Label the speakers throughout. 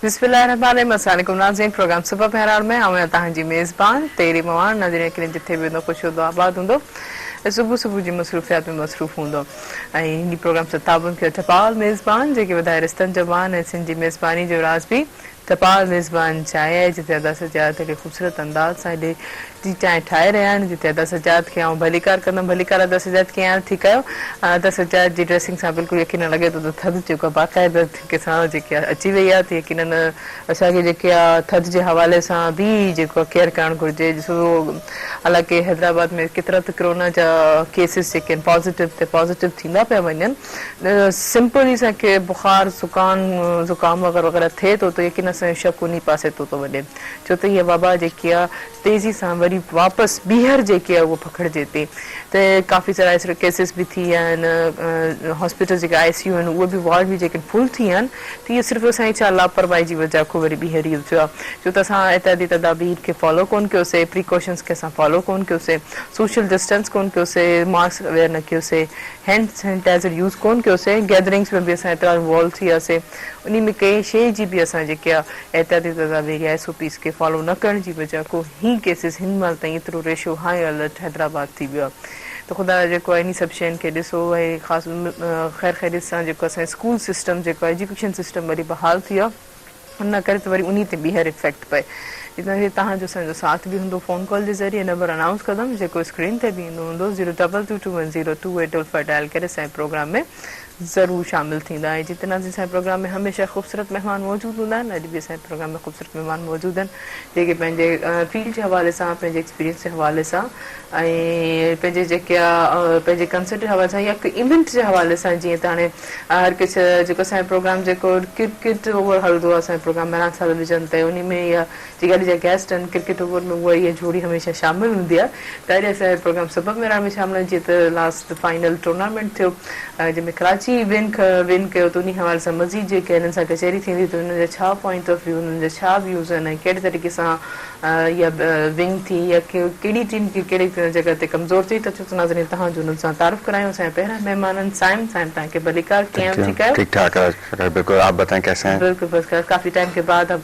Speaker 1: बिस्मिल्लाहिर्रहमानिर्रहीम। अस्सलामुअलैकुम नाज़रीन, प्रोग्राम सुबह पहरार में आऊं तव्हांजी मेज़बान तेरी मवान नाज़रीन के जिथे भी खुश हूंदो आबाद हूंदो सुबह सुबह जी मसरूफ़ियात में मसरूफ़ हूंदो ऐं हिन प्रोग्राम सां ताबुन कयो टपाल मेज़बान जेके वधाए रिश्तनि जो मान ऐं सिंध जी मेज़बानी जो राज़ बि टपाल मेज़बान चांहि आहे जिते अदा सजाद हेॾे ख़ूबसूरत अंदाज़ सां हेॾे जी चांहि ठाहे रहिया आहिनि जिते अदा सजाद खे आउं भलीकार कंदमि। भलीकार अदा सजाद कीअं आहियो? ठीकु आहियो? अदा सजाद जी ड्रेसिंग सां बिल्कुलु यकीन लॻे थो त थधि जेको आहे बाक़ाइदा के सां जेकी आहे अची वई आहे त यकीन असांखे जेके आहे थधि जे हवाले सां बि जेको आहे केयर करणु घुरिजे। ॾिसो हालांकि हैदराबाद में केतिरा त कोरोना जा केसिस जेके आहिनि पॉज़िटिव थींदा पिया वञनि। सिंपल ई असांखे बुखार ज़ुकाम वग़ैरह वग़ैरह थिए थो त यकीन असांजो शक उन पासे थो वञे छो त हीअ वबा जेकी आहे तेज़ी सां वरी वापसि ॿीहर जेकी आहे उहा पकड़िजे थी त काफ़ी सारा एतिरा केसिस बि थी विया आहिनि। हॉस्पिटल जेके ICU आहिनि उहे बि वार्ड बि जेके फुल थी विया आहिनि त इहे सिर्फ़ु असांजी छा लापरवाही जी वजह खां वरी ॿीहर इहो थियो आहे छो त असां एतिरी तदाबीर खे फॉलो कोन कयोसीं, प्रिकॉशन्स खे असां फॉलो कोन कयोसीं, सोशल डिस्टेंस कोन कयोसीं, मास्क अवेयर न कयोसीं, हैंड सैनिटाइज़र यूज़ कोन कयोसीं, गैदरिंग्स में बि असां एतिरा इन्वॉल्व थी वियासीं। उन में कंहिं शइ जी बि असां जेके आहे एतिरी तदाबीर या SOPs खे फॉलो न करण जी वजह खां ही केसिस हिन महिल ताईं एतिरो रेशो हाई अलर्ट हैदराबाद थी वियो आहे त ख़ुदा जेको आहे इन सभु शयुनि खे ॾिसो ऐं ख़ासि ख़ैर ख़ैरियत सां जेको असांजो स्कूल सिस्टम जेको आहे एजुकेशन सिस्टम वरी बहाल थी वियो आहे हुन करे त वरी उन ते ॿीहर इफेक्ट पए। इनखे तव्हांजो असांजो साथ बि हूंदो फ़ोन कॉल जे ज़रिए नंबर अनाउंस कंदमि जेको स्क्रीन ते बि ईंदो हूंदो 02221022855 डायल करे असांजे प्रोग्राम में ज़रूरु शामिल थींदा ऐं जितना असांजे प्रोग्राम में हमेशह ख़ूबसूरत महिमान मौजूदु हूंदा आहिनि। अॼु बि असांजे प्रोग्राम में ख़ूबसूरत महिमान मौजूदु आहिनि जेके पंहिंजे फील्ड जे हवाले सां पंहिंजे एक्सपीरियंस जे हवाले सां ऐं पंहिंजे जेके आहे पंहिंजे कंसर्ट जे हवाले सां या इवेंट जे हवाले सां जीअं त हाणे हर कुझु जेको असांजो प्रोग्राम जेको क्रिकेट ओवर हलंदो आहे असांजे प्रोग्राम में टेलीविजन ते उन में इहा जेके अॼु जा गेस्ट आहिनि क्रिकेट ओवर में उहा इहा जोड़ी हमेशह शामिल हूंदी आहे त अॼु असांजो प्रोग्राम सबब मेरा में शामिल आहिनि। जीअं त लास्ट फाइनल टूर्नामेंट थियो जंहिंमें कराची विन कयो त उन हवाले सां मज़ीद जेके हिननि सां कचहरी थींदी त हुननि जा छा पॉइंट ऑफ व्यू हुननि जा छा व्यूज़ आहिनि ऐं कहिड़े तरीक़े सां इहा विन थी या कहिड़ी टीम कहिड़ी जॻह ते कमज़ोर थी त चो त नाज़रीन तव्हांजो हुननि सां तारुफ़ करायूं। असांजा पहिरियां महिमान आहिनि साइम तव्हांखे भलीकार कीअं आहियो? ठीकु आहियो?
Speaker 2: ठीक ठाक है, बिल्कुल। आप बताएं कैसे हैं?
Speaker 1: बिल्कुल बस काफ़ी टाइम के बाद अब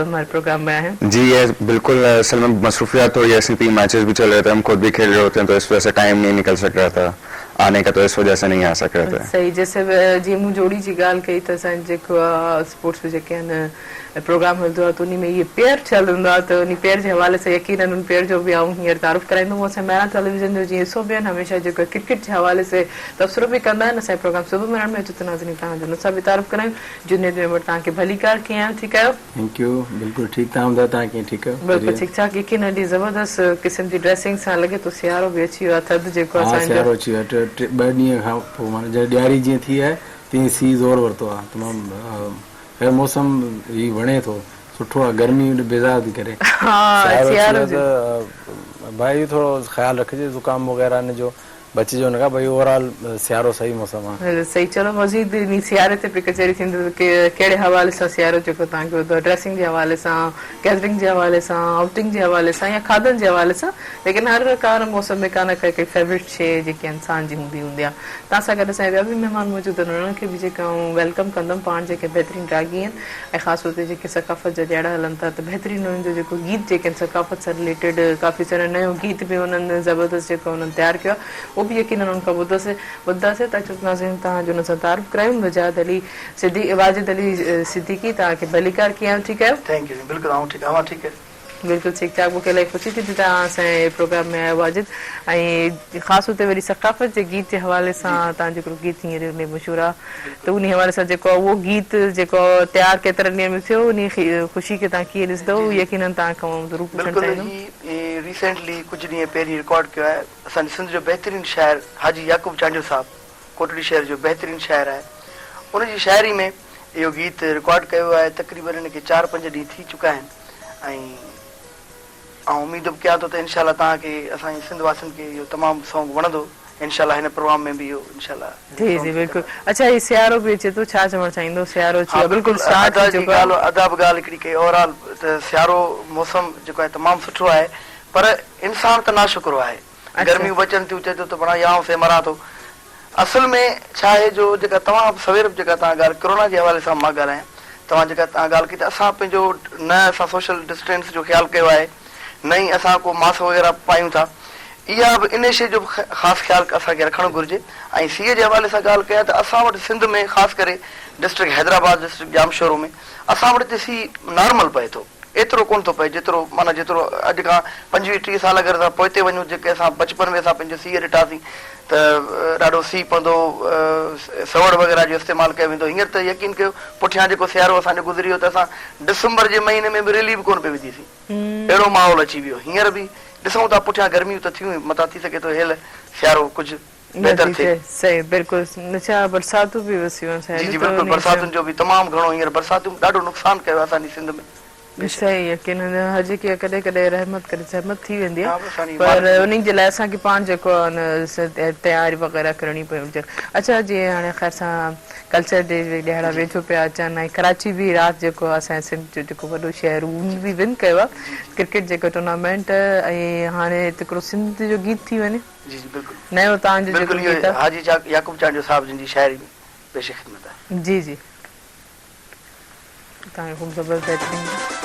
Speaker 1: हमारे प्रोग्राम में आए हैं।
Speaker 2: जी ये बिल्कुल असल में मसरूफियात हो या ऐसी मैचेस भी चल रहे थे, हम खुद भी खेल रहे होते हैं तो इस वजह से टाइम नहीं निकल सक रहा था आने का, तो इस वजह से नहीं आ सक रहे थे।
Speaker 1: सही जैसे जीअं मूं जोड़ी जी ॻाल्हि कई त असांजो जेको आहे स्पोर्ट्स में जेके आहिनि प्रोग्राम हलंदो आहे त उन में इहे पेयर थियल हूंदो आहे त उन पेयर जे हवाले सां यकीननि उन पेयर जो बि आऊं हींअर तारुफ़ कराईंदुमि। असां मेरा टेलीविजन जो जीअं हिसो बि आहिनि हमेशह जेको क्रिकेट जे हवाले से तबसरो बि कंदा आहिनि। असांजो प्रोग्राम सुबुह में में अचो त नाज़रीन तव्हांजो हुन सां बि तारुफ़ करायूं। जुनेद मेंबर तव्हांखे भलीकार कीअं आहियो? ठीकु आहियो?
Speaker 3: थैंक यू, बिल्कुलु ठीकु। तव्हां ॿुधायो तव्हां कीअं? ठीकु आहियो?
Speaker 1: बिल्कुलु ठीकु ठाक। यकीन ॾाढी ज़बरदस्त क़िस्म जी ड्रेसिंग सां लॻे थो सियारो बि अची वियो आहे। थधि जेको
Speaker 3: हा सियारो अची वियो आहे। 2 ॾींहं खां पोइ माना जॾहिं ॾियारी जीअं थी आहे तीअं सीउ ज़ोर वरितो आहे तमामु। ख़ैर मौसम ही वणे थो, सुठो आहे। गर्मी बेज़ार थी करे सियारो त भाई थोरो ख़्यालु रखिजे ज़ुकाम वग़ैरह हिन जो बचिजो हुन खां। भई ओवरऑल सियारो सही मौसम आहे।
Speaker 1: सही। चलो मज़ीद इन सियारे ते बि कचहरी थींदी की कहिड़े हवाले सां सियारो जेको तव्हांखे ॿुधो ड्रेसिंग जे हवाले सां, गैदरिंग जे हवाले सां, आउटिंग जे हवाले सां या खाधनि जे हवाले सां, लेकिन हर कार मौसम में कान काई फेवरेट शइ जेकी इंसान जी हूंदी आहे। तव्हां सां गॾु असांजा ॿिया बि महिमान मौजूदु आहिनि उन्हनि खे बि जेका आऊं वेलकम कंदमि। पाण जेके बहितरीनु रागी आहिनि ऐं ख़ासि तौर ते जेके सकाफ़त जा ॾियारा हलनि था त बहितरीनु उन्हनि जो जेको गीत जेके आहिनि सकाफ़त सां रिलेटेड काफ़ी सारा नयो गीत बि उन्हनि ज़बरदस्त जेको उन्हनि तयारु कयो आहे उहो बि यकीन उन्हनि खां ॿुधंदासीं। त चुप नाज़रीन तव्हांजो हुन सां तारुफ़ करायूं। वाजिद अली सिद्दीकी तव्हांखे भलीकार कीअं आहियो? ठीकु आहियो?
Speaker 4: Thank U. बिल्कुलु आऊं ठीकु आहियां। ठीकु आहे,
Speaker 1: बिल्कुलु ठीकु ठाक। मूंखे इलाही ख़ुशी थी तव्हां असांजे प्रोग्राम में आयो वाजिद ऐं ख़ासि तौर ते वरी सकाफ़त जे गीत जे हवाले सां तव्हांजो हिकिड़ो गीत हींअर मशहूरु आहे त उन हवाले सां जेको आहे उहो गीत जेको तयारु केतिरनि ॾींहंनि में थियो उन ख़ुशी खे तव्हां कीअं ॾिसंदो यकीननि तव्हां खां ज़रूरु पुछणु चाहींदुमि।
Speaker 4: रिसेंटली कुझु ॾींहं पहिरीं रिकॉर्ड कयो आहे असांजे सिंध जो बहितरीनु शाइर हाजी याकूब चांडियो साहिबु, कोटड़ी शहर जो बहितरीनु शाइर आहे। उनजी शाइरी में इहो गीत रिकॉर्ड कयो आहे। तक़रीबन हिनखे 4-5 ॾींहं थी चुका आहिनि ऐं उमेद बि कयां थो त इनशाला तव्हांखे असांजे सिंध वासियुनि खे इहो तमामु सॉन्ग वणंदो। इनशाला हिन प्रोग्राम में बि इहो इनशाला।
Speaker 1: जी जी बिल्कुलु। अच्छा ही सियारो बि अचे थो, छा चवणु चाहींदो? सियारो अची वियो बिल्कुलु स्टार्ट थी चुको आहे।
Speaker 4: अदा बि ॻाल्हि हिकिड़ी कई ओवरऑल त सियारो मौसम जेको आहे तमामु सुठो आहे पर इंसान त नाशुक्रो आहे। गर्मियूं बचनि थियूं चए थो त बणा याऊं से मरां थो। असल में छा आहे जो जेका तव्हां सवेर जेका तव्हां ॻाल्हि कोरोना जे हवाले सां मां ॻाल्हायां त तव्हां जेका तव्हां ॻाल्हि कई त असां पंहिंजो न असां सोशल डिस्टेंस जो ख़्यालु कयो आहे, न ई असां को मास्क वग़ैरह पायूं था। इहा बि इन शइ जो ख़ासि ख़्यालु असांखे रखणु घुरिजे। ऐं सीए जे हवाले सां ॻाल्हि कयां त असां वटि सिंध में ख़ासि करे डिस्ट्रिक्ट हैदराबाद, डिस्ट्रिक्ट जामशोरो में असां वटि हिते सी नॉर्मल पए थो, एतिरो कोन थो पए जेतिरो माना जेतिरो अॼु खां 25-30 साल अगरि असां पोइ ते वञूं, जेके असां बचपन में असां पंहिंजो सीउ ॾिठासीं त ॾाढो सीउ पवंदो, सवड़ वग़ैरह जो इस्तेमालु कयो वेंदो। हींअर त यकीन कयो पुठियां जेको सियारो असांजो गुज़री वियो त असां डिसंबर जे महीने में बि रेली बि कोन पई विधीसीं, अहिड़ो माहौल अची वियो। हींअर बि ॾिसूं था पुठियां गर्मियूं त थियूं, मथां थी सघे थो हेल सियारो कुझु बहितर थिए।
Speaker 1: सही बिल्कुलु। अच्छा बरसातूं बि वसियूं आहिनि।
Speaker 4: जी जी बिल्कुलु, बरसातुनि जो बि तमामु घणो हींअर बरसातूं ॾाढो नुक़सानु कयो आहे असांजी सिंध में।
Speaker 1: सही यकीन हर की कॾहिं कॾहिं रहमत करे सहमत थी वेंदी आहे, पर उन्हनि जे लाइ असांखे पाण जेको आहे तयारी वग़ैरह करणी पवंदी। अच्छा जीअं हाणे ख़ैर सां कल्चर डे ॾियारा वेठो पिया अचनि, ऐं कराची बि राति जेको असांजे सिंध जो जेको वॾो शहर उन बि विन कयो आहे क्रिकेट जेको टूर्नामेंट, ऐं हाणे हिकिड़ो सिंध जो गीत थी वञे।
Speaker 4: जी जी बिल्कुलु
Speaker 1: नयो तव्हांजो जेको गीत आहे
Speaker 4: हाजी याकूब चांडियो साहिब जिन जी शाइरी में पेश ख़िदमत आहे।
Speaker 1: जी जी तव्हांखे ख़ूब ज़बरदस्त बहितरीनु।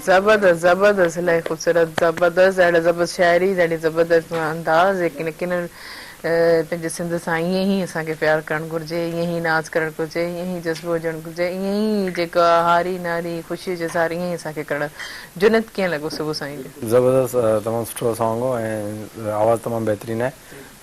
Speaker 1: जबरदस्त जबरदस्त इलाही ख़ूबसूरत जबरदस्त ॾाढा ज़बरदस्त शाइरी ॾाढी ज़बरदस्त अंदाज़ लेकिन पंहिंजे सिंध सां ईअं ई असांखे प्यारु करणु घुरिजे, ईअं ई नाज़ करणु घुरिजे, ईअं ई जज़्बो हुजणु घुरिजे, ईअं ई जेका हारी नारी ख़ुशी जे सार ईअं ई असांखे करणु। जुनत कीअं लॻो सुबुह सां ई?
Speaker 3: ज़बरदस्त, तमामु सुठो सॉन्ग हो ऐं आवाज़ु तमामु बहितरीनु आहे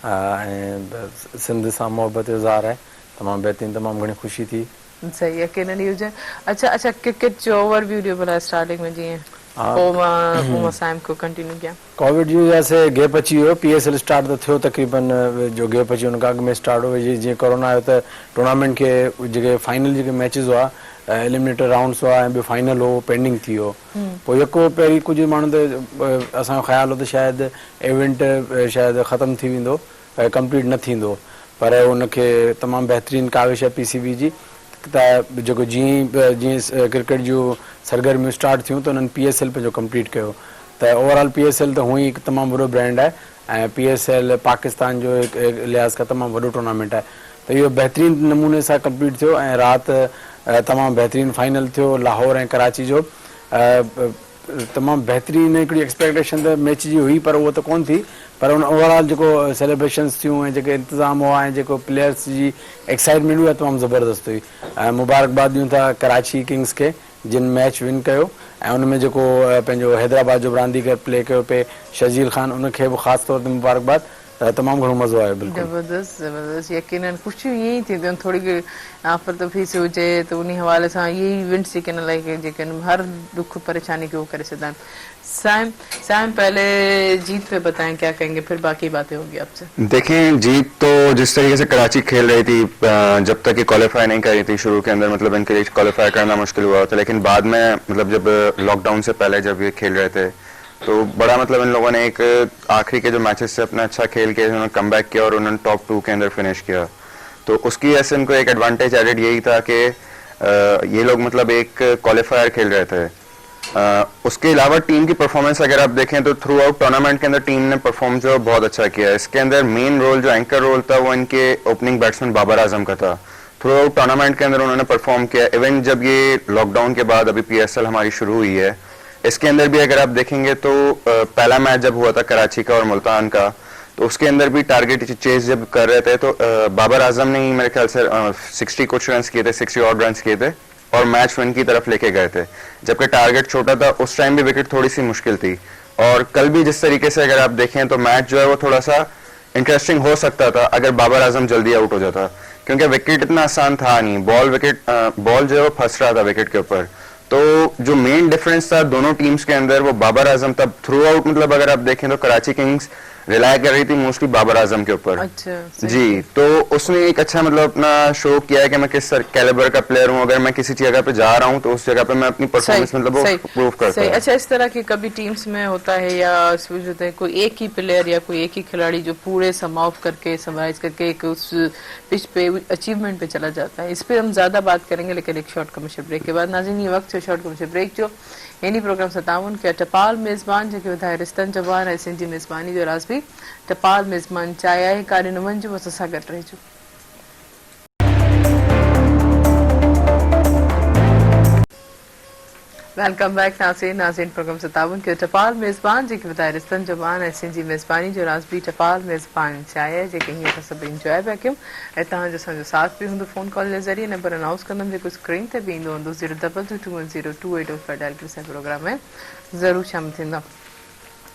Speaker 3: ऐं सिंध सां मोहबत इज़हार आहे, तमामु बहितरीनु, तमामु घणी ख़ुशी थी।
Speaker 1: सही यकीन हुजे। अच्छा क्रिकेट जो ओवरव्यू ॾियो भला स्टार्टिंग में जीअं। पोइ साइम को कंटिन्यू कयां।
Speaker 3: कोविड जी वजह से गैप अची वियो, PSL स्टार्ट त थियो तक़रीबन जो गैप अची हुन खां अॻु में स्टार्ट हो। जीअं कोरोना आयो त टूर्नामेंट खे जेके फाइनल जेके मैचिस हुआ एलिमिनेटर राउंड्स हुआ ऐं ॿियो फाइनल हो पेंडिंग थी वियो। पोइ यको पहिरीं कुझु माण्हू त असांजो ख़्यालु हो त शायदि इवेंट शायदि ख़तमु थी वेंदो, कंप्लीट न थींदो, पर उनखे तमामु बहितरीनु काविश आहे PCB जी त जेको जीअं क्रिकेट जूं सरगर्मियूं स्टार्ट थियूं त उन्हनि PSL पंहिंजो कंप्लीट कयो। त ओवरऑल PSL त हुअं ई हिकु तमामु वॾो ब्रांड आहे ऐं PSL पाकिस्तान जो हिकु लिहाज़ खां तमामु वॾो टूर्नामेंट आहे। त इहो बहितरीनु नमूने सां कंप्लीट थियो ऐं राति तमामु बहितरीनु फाइनल थियो लाहौर ऐं कराची जो। तमामु बहितरीनु हिकिड़ी एक्सपेक्टेशन त मैच जी हुई, पर उहो त कोन थी, पर उन ओवरऑल जेको सेलिब्रेशन्स थियूं ऐं जेके इंतज़ाम हुआ ऐं जेको प्लेयर्स जी एक्साइटमेंट हुई तमामु ज़बरदस्त हुई। ऐं मुबारकबाद ॾियूं था कराची किंग्स खे जिन मैच विन कयो ऐं उन में जेको पंहिंजो हैदराबाद जो रांदीगर प्ले कयो पे शजील ख़ान, उनखे बि ख़ासि तौर ते मुबारकबाद। तमामु घणो मज़ो आयो। बिल्कुलु
Speaker 1: ज़बरदस्त यकीनन ख़ुशियूं ईअं ई थींदियूं आहिनि, थोरी आफ़त फीस हुजे त उन हवाले सां इहे इवेंट्स जेके न लाइक जेके हर दुख परेशानी के वो करे सघंदा आहिनि। साइम पहले जीत पे बताएं क्या कहेंगे, फिर बाकी बातें होगी आपसे।
Speaker 2: देखें, जीत तो जिस तरीके से कराची खेल रही थी, जब तक ये क्वालिफाई नहीं कर रही थी शुरू के अंदर, मतलब इनके लिए क्वालिफाई करना मुश्किल हुआ था, लेकिन बाद में मतलब जब लॉकडाउन से पहले जब ये खेल रहे थे तो बड़ा मतलब इन लोगों ने एक आखिरी के जो मैचेस से अपना अच्छा खेल के उन्होंने कम बैक किया और उन्होंने टॉप 2 के अंदर फिनिश किया। तो उसकी वजह से इनको एक एडवांटेज एडेड यही था कि ये लोग मतलब एक क्वालिफायर खेल रहे थे। उसके अलावा टीम की परफॉर्मेंस अगर आप देखें तो थ्रू आउट टूर्नामेंट के अंदर टीम ने परफॉर्म जो बहुत अच्छा किया। इसके अंदर मेन रोल जो एंकर रोल था वो इनके ओपनिंग बैट्समैन बाबर आजम का था। थ्रू आउट टूर्नामेंट के अंदर उन्होंने परफॉर्म किया। इवन जब ये लॉकडाउन के बाद अभी PSL हमारी शुरू हुई है, इसके अंदर भी अगर आप देखेंगे तो पहला मैच जब हुआ था कराची का और मुल्तान का, तो उसके अंदर भी टारगेट चेज जब कर रहे थे तो बाबर आजम ने ही मेरे ख्याल से 60 कुछ रन किए थे, 60 ऑड रन किए थे और मैच विन की तरफ लेके गए थे। जबकि टारगेट छोटा था, उस टाइम भी विकेट थोड़ी सी मुश्किल थी। और कल भी जिस तरीके से अगर आप देखें तो मैच जो है वो थोड़ा सा इंटरेस्टिंग हो सकता था अगर बाबर आजम जल्दी आउट हो जाता, क्योंकि विकेट इतना आसान था नहीं। बॉल जो है वो फंस रहा था विकेट के ऊपर। तो जो मेन डिफरेंस था दोनों टीम्स के अंदर वो बाबर आजम तब थ्रू आउट, मतलब अगर आप देखें तो कराची किंग्स रिलाय कर रही थी मोस्टली बाबर आजम के ऊपर।
Speaker 1: अच्छा
Speaker 2: जी, तो उसने एक अच्छा मतलब अपना शो किया है कि मैं किस कैलिबर का प्लेयर हूँ, अगर मैं किसी जगह पे जा रहा हूँ तो उस जगह पे मैं अपनी परफॉर्मेंस मतलब वो प्रूव करता हूँ।
Speaker 1: अच्छा, इस तरह की कभी टीम्स में होता है या होता है कोई एक ही प्लेयर या कोई एक ही खिलाड़ी जो पूरे सम ऑफ करके समराइज करके एक उस पिच पे अचीवमेंट पे चला जाता है? इस पर हम ज्यादा बात करेंगे, लेकिन एक शॉर्ट कमर्शियल ब्रेक के बाद। नाज़रीन, ये वक्त है शॉर्ट कमर्शियल ब्रेक जो यानी प्रोग्राम से ताउन किया टपाल मेज़बान जेके ॿुधाए रिश्तनि जवान ऐं सिंधी मेज़बानी जो राज़ बि टपाल मेज़बान चाहे आहे कारे न वञिजो, असां सां गॾु रहिजो। वेलकम बैक नाज़रीन प्रोग्राम से ताउन किया टपाल मेज़बान जेके ॿुधाए रिश्तनि जवान ऐं सिंधी मेज़बानी जो राज़ बि टपाल मेज़बान चाहे आहे जेके हीअं असां सभु इंजॉय पिया कयूं ऐं तव्हांजो असांजो साथ बि हूंदो। फ़ोन कॉल जे ज़रिए नंबर अनाउंस कंदमि जेको स्क्रीन ते बि ईंदो हूंदो 02221028025 डायल करे असांजे प्रोग्राम में ज़रूरु शामिल थींदा।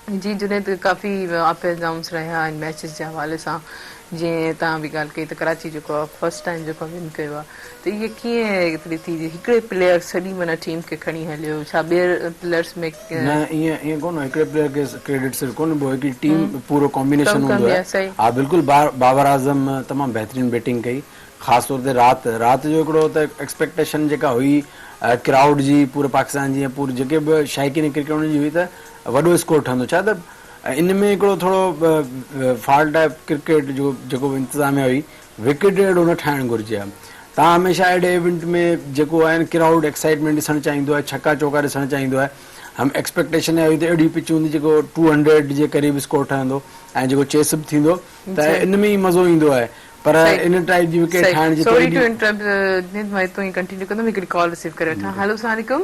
Speaker 1: जी जुनेद, काफ़ी अप एंड डाउन्स रहिया आहिनि मैचिस जे हवाले सां। जीअं तव्हां बि ॻाल्हि कई त कराची जेको आहे फर्स्ट टाइम जेको विन कयो आहे, त इहे कीअं एतिरी थी हिकिड़े प्लेयर सॼी माना टीम खे खणी हलियो? छा ॿियर प्लेयर्स में
Speaker 3: न ईअं कोन, हिकिड़े प्लेयर खे क्रेडिट सिर्फ़ु कोन, हिकिड़ी टीम पूरो कॉम्बिनेशन हूंदो आहे। हा बिल्कुलु, बाबर आज़म तमामु बहितरीनु बैटिंग कई, ख़ासि तौर ते राति जो हिकिड़ो त एक्सपेक्टेशन जेका हुई क्राउड जी पूरे पाकिस्तान जी या पूरे जेके बि शाइक़ीन क्रिकेट जी हुई त वॾो स्कोर ठहंदो। छा त इन में हिकिड़ो थोरो फॉल्ट आहे क्रिकेट जो जेको इंतिज़ामिया हुई, विकेट अहिड़ो न ठाहिणु घुरिजे आहे। तव्हां हमेशह अहिड़े इवेंट में जेको आहे क्राउड एक्साइटमेंट ॾिसणु चाहींदो आहे, छक्का चौका ॾिसणु चाहींदो आहे। हम एक्सपेक्टेशन हुई त अहिड़ी पिच हूंदी जेको 200 जे क़रीब स्कोर ठहंदो ऐं जेको चेस बि थींदो त इन में ई मज़ो ईंदो आहे। पर इन टाइप जी विकेट ठाहिण जी
Speaker 1: कंटिन्यू कंदमि, हिकिड़ी कॉल रिसीव करे वठां। हेलो अस्सलाम वालेकुम।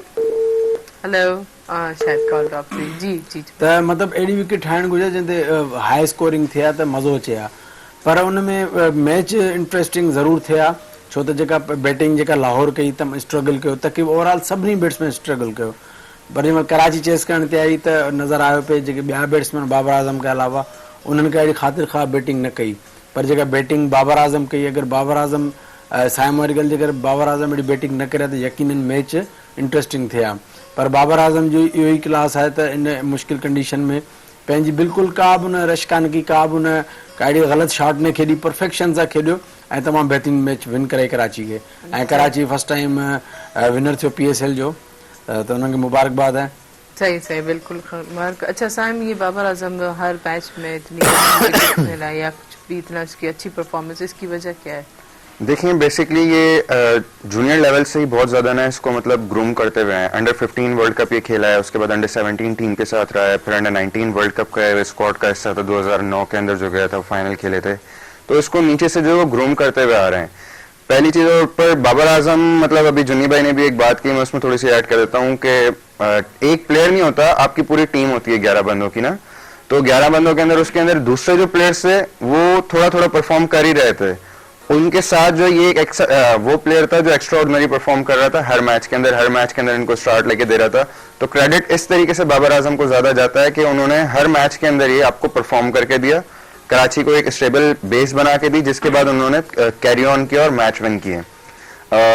Speaker 1: हेलो, शायद कॉल ड्रॉप थी। जी जी
Speaker 3: त मतिलबु अहिड़ी विकेट ठाहिणु घुरिजे जिन ते हाई स्कोरिंग थिए हा त मज़ो अचे हा, पर उन में मैच इंट्रस्टिंग ज़रूरु थिए हा। छो त जेका बैटिंग जेका लाहौर कई तमामु स्ट्रगल कयो, तक़रीबन ओवरऑल सभिनी बैट्समैन स्ट्रगल कयो। पर जंहिंमहिल कराची चेस करण ते आई त नज़र आयो पिए जेके ॿिया बैट्समैन बाबर आज़म के अलावा उन्हनि खे अहिड़ी ख़ातिर ख़्वाह बैटिंग न कई। पर जेका बैटिंग बाबर आज़म कई, अगरि बाबर आज़म साइम वारी ॻाल्हि जेकर बाबर आज़म अहिड़ी बैटिंग न करे त यकीनन मैच इंट्रस्टिंग थिए हा। पर बाबर आज़म जो इहो ई क्लास आहे त इन मुश्किल कंडीशन में पंहिंजी बिल्कुलु का बि न रश कान की, का बि न काड़ी ग़लति शॉट न खेॾी, परफेक्शन सां खेॾियो ऐं तमामु बहितरीनु मैच विन करे कराची खे। ऐं कराची फर्स्ट टाइम विनर थियो PSL जो, त उन्हनि खे मुबारकबाद आहे।
Speaker 1: सही बिल्कुल मार्क। अच्छा साइम, ये बाबर आजम हर मैच में इतनी लाई या कुछ भी इतना इसकी अच्छी परफॉर्मेंस, इसकी वजह क्या है?
Speaker 2: देखिए बेसिकली ये जूनियर लेवल से ही बहुत ज़्यादा ना इसको मतलब ग्रूम करते हुए हैं। अंडर 15 वर्ल्ड कप ये खेला है, उसके बाद अंडर 17 टीम के साथ रहा है, फिर अंडर 19 वर्ल्ड कप का स्क्वाड का हिस्सा था 2009 के अंदर जो गया था, फाइनल खेले थे। तो इसको नीचे से जो ग्रूम करते हुए आ रहे हैं। पहली चीज़ पर बाबर आजम मतलब अभी जुन्नी भाई ने भी एक बात की, मैं उसमें थोड़ी सी ऐड कर देता हूँ कि एक प्लेयर नहीं होता, आपकी पूरी टीम होती है 11 बंदों की ना। तो 11 बंदों के अंदर उसके अंदर दूसरे जो प्लेयर्स थे वो थोड़ा थोड़ा परफॉर्म कर ही रहे थे, उनके साथ जो ये एक वो प्लेयर था जो एक्स्ट्राऑर्डिनरी परफॉर्म कर रहा था हर मैच के अंदर इनको स्टार्ट लेके दे रहा था। तो क्रेडिट इस तरीके से बाबर आजम को ज्यादा जाता है कि उन्होंने हर मैच के अंदर ये आपको परफॉर्म करके दिया, कराची को एक स्टेबल बेस बना के दी, जिसके बाद उन्होंने कैरी ऑन किया और मैच विन किए।